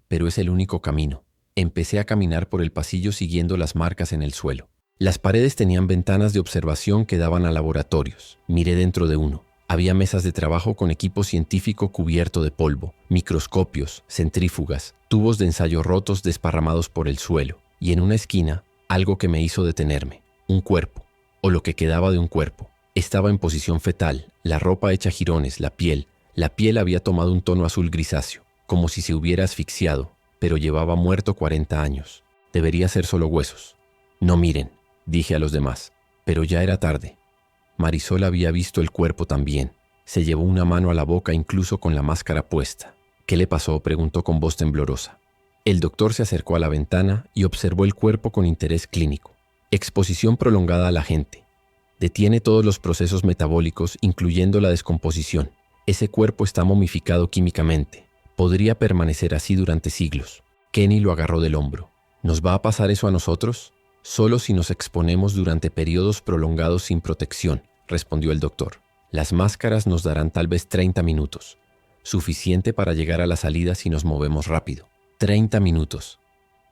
Pero es el único camino. Empecé a caminar por el pasillo siguiendo las marcas en el suelo. Las paredes tenían ventanas de observación que daban a laboratorios. Miré dentro de uno. Había mesas de trabajo con equipo científico cubierto de polvo, microscopios, centrífugas, tubos de ensayo rotos desparramados por el suelo. Y en una esquina, algo que me hizo detenerme. Un cuerpo, o lo que quedaba de un cuerpo. Estaba en posición fetal, la ropa hecha jirones, la piel. La piel había tomado un tono azul grisáceo, como si se hubiera asfixiado, pero llevaba muerto 40 años. Debería ser solo huesos. No miren, dije a los demás, pero ya era tarde. Marisol había visto el cuerpo también. Se llevó una mano a la boca incluso con la máscara puesta. ¿Qué le pasó?, preguntó con voz temblorosa. El doctor se acercó a la ventana y observó el cuerpo con interés clínico. Exposición prolongada al agente. Detiene todos los procesos metabólicos, incluyendo la descomposición. Ese cuerpo está momificado químicamente. Podría permanecer así durante siglos. Kenny lo agarró del hombro. ¿Nos va a pasar eso a nosotros? Solo si nos exponemos durante periodos prolongados sin protección, respondió el doctor. Las máscaras nos darán tal vez 30 minutos. Suficiente para llegar a la salida si nos movemos rápido. 30 minutos.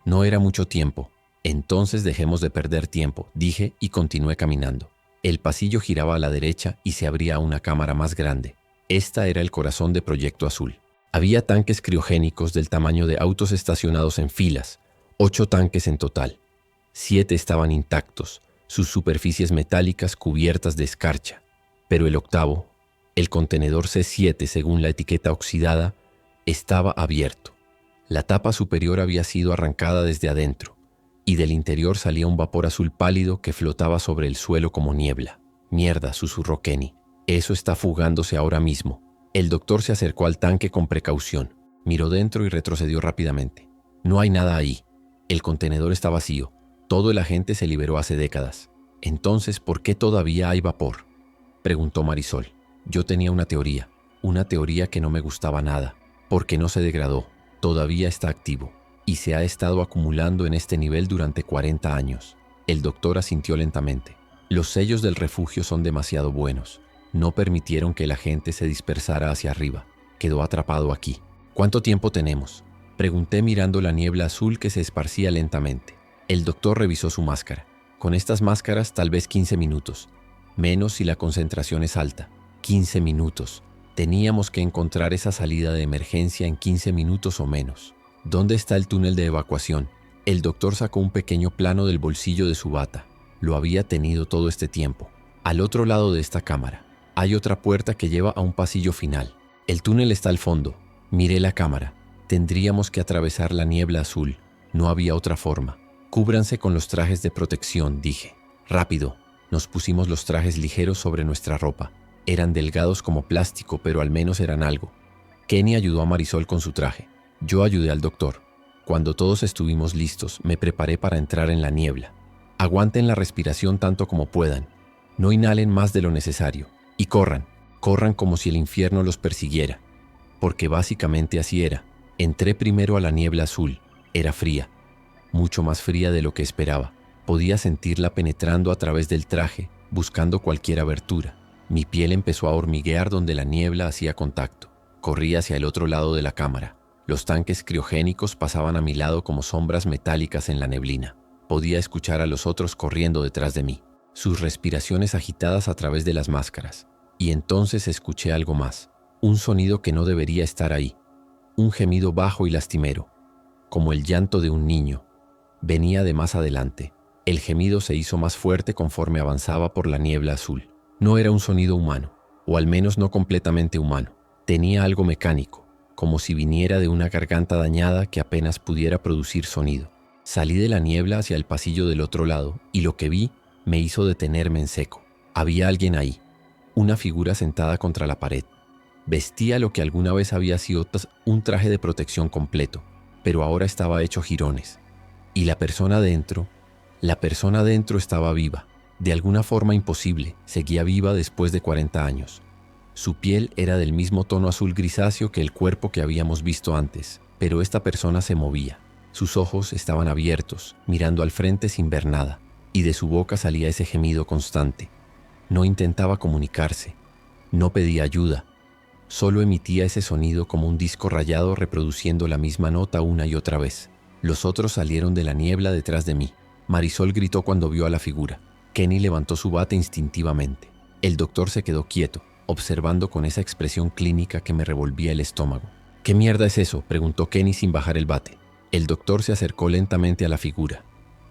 No era mucho tiempo. Entonces dejemos de perder tiempo, dije y continué caminando. El pasillo giraba a la derecha y se abría a una cámara más grande. Esta era el corazón de Proyecto Azul. Había tanques criogénicos del tamaño de autos estacionados en filas, 8 tanques en total. 7 estaban intactos, sus superficies metálicas cubiertas de escarcha. Pero el octavo, el contenedor C7 según la etiqueta oxidada, estaba abierto. La tapa superior había sido arrancada desde adentro, y del interior salía un vapor azul pálido que flotaba sobre el suelo como niebla. «Mierda», susurró Kenny. «Eso está fugándose ahora mismo». El doctor se acercó al tanque con precaución, miró dentro y retrocedió rápidamente. «No hay nada ahí. El contenedor está vacío. Todo el agente se liberó hace décadas». «Entonces, ¿por qué todavía hay vapor?», preguntó Marisol. Yo tenía una teoría que no me gustaba nada, porque no se degradó, todavía está activo, y se ha estado acumulando en este nivel durante 40 años. El doctor asintió lentamente. Los sellos del refugio son demasiado buenos. No permitieron que la gente se dispersara hacia arriba. Quedó atrapado aquí. ¿Cuánto tiempo tenemos?, pregunté mirando la niebla azul que se esparcía lentamente. El doctor revisó su máscara. Con estas máscaras tal vez 15 minutos. Menos si la concentración es alta. 15 minutos. Teníamos que encontrar esa salida de emergencia en 15 minutos o menos. ¿Dónde está el túnel de evacuación? El doctor sacó un pequeño plano del bolsillo de su bata. Lo había tenido todo este tiempo. Al otro lado de esta cámara. Hay otra puerta que lleva a un pasillo final. El túnel está al fondo. Miré la cámara. Tendríamos que atravesar la niebla azul. No había otra forma. Cúbranse con los trajes de protección, dije. Rápido. Nos pusimos los trajes ligeros sobre nuestra ropa. Eran delgados como plástico, pero al menos eran algo. Kenny ayudó a Marisol con su traje. Yo ayudé al doctor. Cuando todos estuvimos listos, me preparé para entrar en la niebla. Aguanten la respiración tanto como puedan. No inhalen más de lo necesario. Y corran. Corran como si el infierno los persiguiera. Porque básicamente así era. Entré primero a la niebla azul. Era fría. Mucho más fría de lo que esperaba. Podía sentirla penetrando a través del traje, buscando cualquier abertura. Mi piel empezó a hormiguear donde la niebla hacía contacto. Corrí hacia el otro lado de la cámara. Los tanques criogénicos pasaban a mi lado como sombras metálicas en la neblina. Podía escuchar a los otros corriendo detrás de mí, sus respiraciones agitadas a través de las máscaras. Y entonces escuché algo más, un sonido que no debería estar ahí. Un gemido bajo y lastimero, como el llanto de un niño. Venía de más adelante. El gemido se hizo más fuerte conforme avanzaba por la niebla azul. No era un sonido humano, o al menos no completamente humano. Tenía algo mecánico, como si viniera de una garganta dañada que apenas pudiera producir sonido. Salí de la niebla hacia el pasillo del otro lado y lo que vi me hizo detenerme en seco. Había alguien ahí, una figura sentada contra la pared. Vestía lo que alguna vez había sido un traje de protección completo, pero ahora estaba hecho jirones. Y la persona dentro estaba viva. De alguna forma imposible, seguía viva después de 40 años. Su piel era del mismo tono azul grisáceo que el cuerpo que habíamos visto antes, pero esta persona se movía. Sus ojos estaban abiertos, mirando al frente sin ver nada, y de su boca salía ese gemido constante. No intentaba comunicarse, no pedía ayuda, solo emitía ese sonido como un disco rayado reproduciendo la misma nota una y otra vez. Los otros salieron de la niebla detrás de mí. Marisol gritó cuando vio a la figura. Kenny levantó su bate instintivamente. El doctor se quedó quieto, observando con esa expresión clínica que me revolvía el estómago. «¿Qué mierda es eso?», preguntó Kenny sin bajar el bate. El doctor se acercó lentamente a la figura.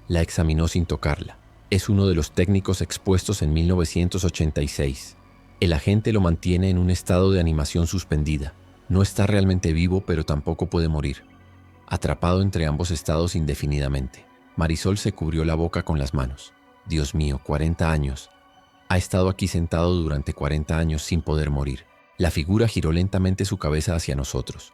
La examinó sin tocarla. Es uno de los técnicos expuestos en 1986. El agente lo mantiene en un estado de animación suspendida. No está realmente vivo, pero tampoco puede morir. Atrapado entre ambos estados indefinidamente. Marisol se cubrió la boca con las manos. Dios mío, 40 años. Ha estado aquí sentado durante 40 años sin poder morir. La figura giró lentamente su cabeza hacia nosotros.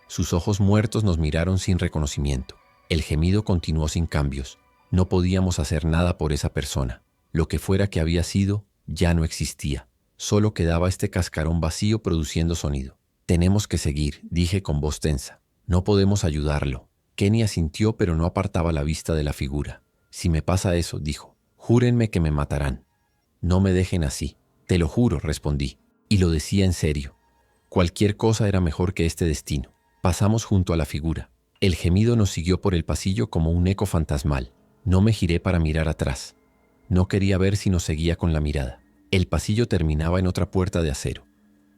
Sus ojos muertos nos miraron sin reconocimiento. El gemido continuó sin cambios. No podíamos hacer nada por esa persona. Lo que fuera que había sido, ya no existía. Solo quedaba este cascarón vacío produciendo sonido. Tenemos que seguir, dije con voz tensa. No podemos ayudarlo. Kenny asintió, pero no apartaba la vista de la figura. Si me pasa eso, dijo, júrenme que me matarán. No me dejen así. Te lo juro, respondí. Y lo decía en serio. Cualquier cosa era mejor que este destino. Pasamos junto a la figura. El gemido nos siguió por el pasillo como un eco fantasmal. No me giré para mirar atrás. No quería ver si nos seguía con la mirada. El pasillo terminaba en otra puerta de acero.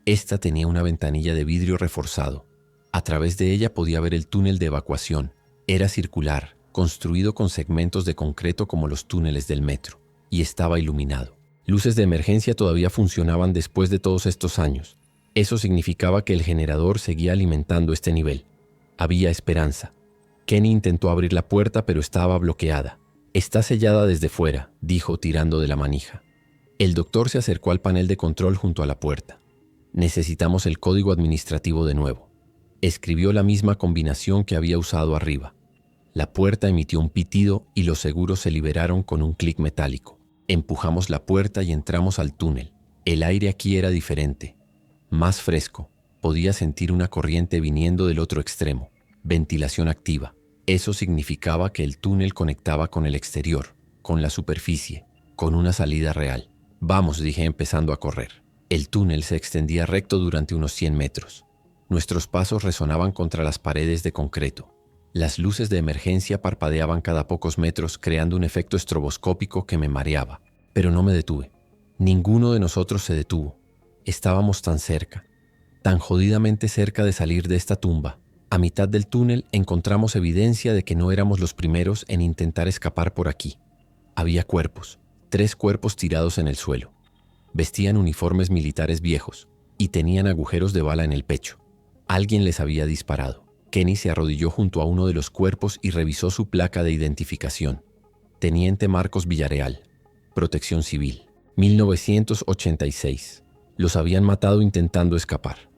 Esta tenía una ventanilla de vidrio reforzado. A través de ella podía ver el túnel de evacuación. Era circular, construido con segmentos de concreto como los túneles del metro, y estaba iluminado. Luces de emergencia todavía funcionaban después de todos estos años. Eso significaba que el generador seguía alimentando este nivel. Había esperanza. Kenny intentó abrir la puerta, pero estaba bloqueada. Está sellada desde fuera, dijo tirando de la manija. El doctor se acercó al panel de control junto a la puerta. Necesitamos el código administrativo de nuevo. Escribió la misma combinación que había usado arriba. La puerta emitió un pitido y los seguros se liberaron con un clic metálico. Empujamos la puerta y entramos al túnel. El aire aquí era diferente, más fresco. Podía sentir una corriente viniendo del otro extremo. Ventilación activa. Eso significaba que el túnel conectaba con el exterior, con la superficie, con una salida real. Vamos, dije empezando a correr. El túnel se extendía recto durante unos 100 metros. Nuestros pasos resonaban contra las paredes de concreto. Las luces de emergencia parpadeaban cada pocos metros, creando un efecto estroboscópico que me mareaba. Pero no me detuve. Ninguno de nosotros se detuvo. Estábamos tan cerca, tan jodidamente cerca de salir de esta tumba. A mitad del túnel encontramos evidencia de que no éramos los primeros en intentar escapar por aquí. Había cuerpos, 3 cuerpos tirados en el suelo. Vestían uniformes militares viejos y tenían agujeros de bala en el pecho. Alguien les había disparado. Kenny se arrodilló junto a uno de los cuerpos y revisó su placa de identificación. Teniente Marcos Villarreal, Protección Civil, 1986. Los habían matado intentando escapar.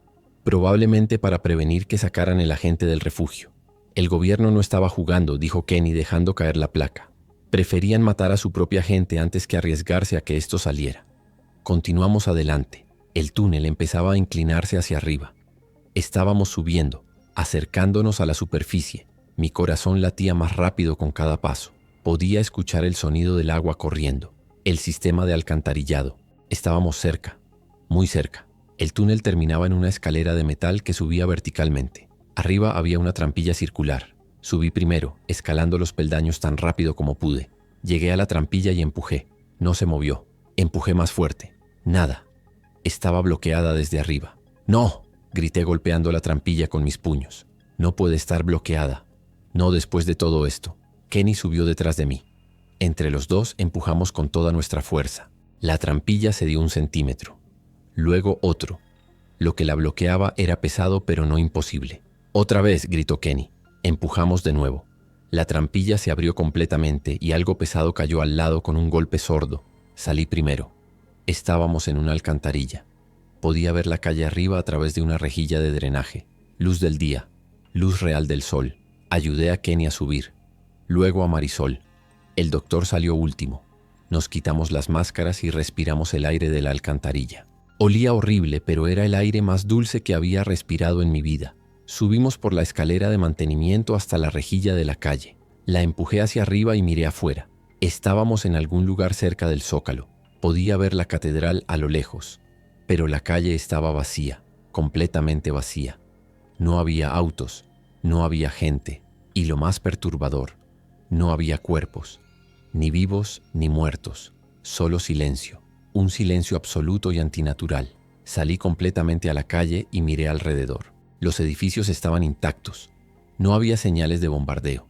Probablemente para prevenir que sacaran el agente del refugio. El gobierno no estaba jugando, dijo Kenny dejando caer la placa. Preferían matar a su propia gente antes que arriesgarse a que esto saliera. Continuamos adelante. El túnel empezaba a inclinarse hacia arriba. Estábamos subiendo, acercándonos a la superficie. Mi corazón latía más rápido con cada paso. Podía escuchar el sonido del agua corriendo, el sistema de alcantarillado. Estábamos cerca, muy cerca. El túnel terminaba en una escalera de metal que subía verticalmente. Arriba había una trampilla circular. Subí primero, escalando los peldaños tan rápido como pude. Llegué a la trampilla y empujé. No se movió. Empujé más fuerte. Nada. Estaba bloqueada desde arriba. ¡No!, grité golpeando la trampilla con mis puños. No puede estar bloqueada. No después de todo esto. Kenny subió detrás de mí. Entre los dos empujamos con toda nuestra fuerza. La trampilla se dio 1 centímetro. Luego otro. Lo que la bloqueaba era pesado pero no imposible. «Otra vez», gritó Kenny. Empujamos de nuevo. La trampilla se abrió completamente y algo pesado cayó al lado con un golpe sordo. Salí primero. Estábamos en una alcantarilla. Podía ver la calle arriba a través de una rejilla de drenaje. Luz del día. Luz real del sol. Ayudé a Kenny a subir. Luego a Marisol. El doctor salió último. Nos quitamos las máscaras y respiramos el aire de la alcantarilla. Olía horrible, pero era el aire más dulce que había respirado en mi vida. Subimos por la escalera de mantenimiento hasta la rejilla de la calle. La empujé hacia arriba y miré afuera. Estábamos en algún lugar cerca del Zócalo. Podía ver la catedral a lo lejos, pero la calle estaba vacía, completamente vacía. No había autos, no había gente, y lo más perturbador, no había cuerpos, ni vivos ni muertos, solo silencio, un silencio absoluto y antinatural. Salí completamente a la calle y miré alrededor. Los edificios estaban intactos. No había señales de bombardeo,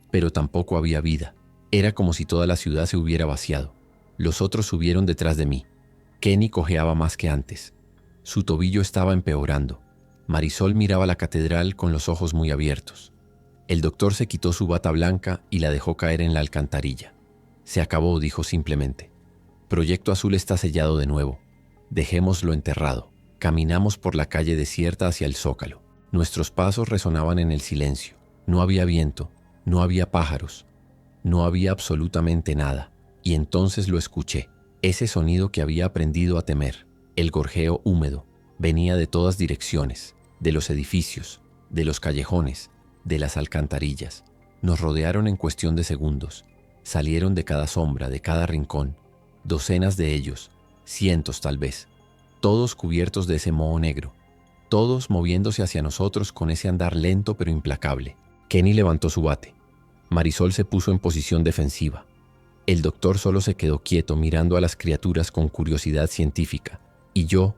pero tampoco había vida. Era como si toda la ciudad se hubiera vaciado. Los otros subieron detrás de mí. Kenny cojeaba más que antes. Su tobillo estaba empeorando. Marisol miraba la catedral con los ojos muy abiertos. El doctor se quitó su bata blanca y la dejó caer en la alcantarilla. Se acabó, dijo simplemente. Proyecto Azul está sellado de nuevo. Dejémoslo enterrado. Caminamos por la calle desierta hacia el Zócalo. Nuestros pasos resonaban en el silencio. No había viento, no había pájaros, no había absolutamente nada. Y entonces lo escuché, ese sonido que había aprendido a temer, el gorjeo húmedo, venía de todas direcciones, de los edificios, de los callejones, de las alcantarillas. Nos rodearon en cuestión de segundos. Salieron de cada sombra, de cada rincón, docenas de ellos, cientos tal vez, todos cubiertos de ese moho negro, todos moviéndose hacia nosotros con ese andar lento pero implacable. Kenny levantó su bate. Marisol se puso en posición defensiva. El doctor solo se quedó quieto mirando a las criaturas con curiosidad científica. Y yo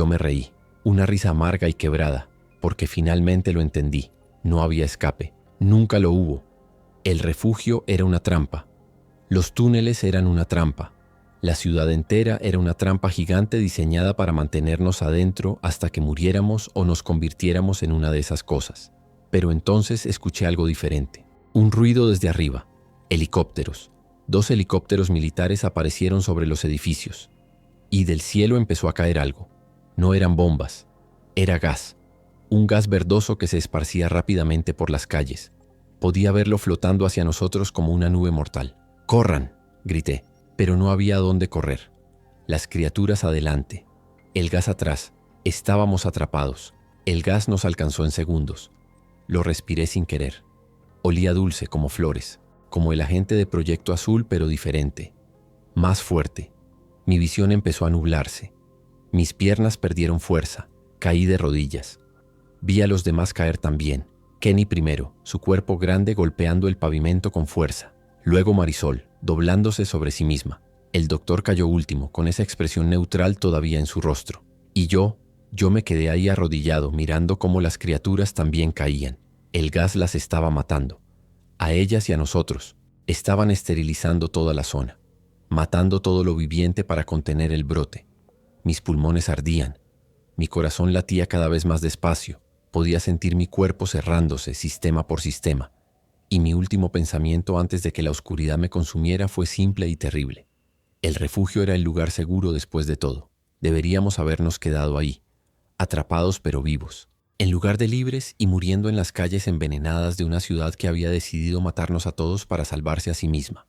me reí. Una risa amarga y quebrada, porque finalmente lo entendí. No había escape. Nunca lo hubo. El refugio era una trampa. Los túneles eran una trampa. La ciudad entera era una trampa gigante diseñada para mantenernos adentro hasta que muriéramos o nos convirtiéramos en una de esas cosas. Pero entonces escuché algo diferente. Un ruido desde arriba. Helicópteros. 2 helicópteros militares aparecieron sobre los edificios. Y del cielo empezó a caer algo. No eran bombas. Era gas. Un gas verdoso que se esparcía rápidamente por las calles. Podía verlo flotando hacia nosotros como una nube mortal. ¡Corran!, grité. Pero no había dónde correr. Las criaturas adelante. El gas atrás. Estábamos atrapados. El gas nos alcanzó en segundos. Lo respiré sin querer. Olía dulce como flores, como el agente de Proyecto Azul, pero diferente. Más fuerte. Mi visión empezó a nublarse. Mis piernas perdieron fuerza. Caí de rodillas. Vi a los demás caer también. Kenny primero, su cuerpo grande golpeando el pavimento con fuerza. Luego Marisol, doblándose sobre sí misma. El doctor cayó último, con esa expresión neutral todavía en su rostro. Y yo me quedé ahí arrodillado, mirando cómo las criaturas también caían. El gas las estaba matando. A ellas y a nosotros. Estaban esterilizando toda la zona, matando todo lo viviente para contener el brote. Mis pulmones ardían. Mi corazón latía cada vez más despacio. Podía sentir mi cuerpo cerrándose, sistema por sistema. Y mi último pensamiento antes de que la oscuridad me consumiera fue simple y terrible. El refugio era el lugar seguro después de todo. Deberíamos habernos quedado ahí, atrapados pero vivos, en lugar de libres y muriendo en las calles envenenadas de una ciudad que había decidido matarnos a todos para salvarse a sí misma.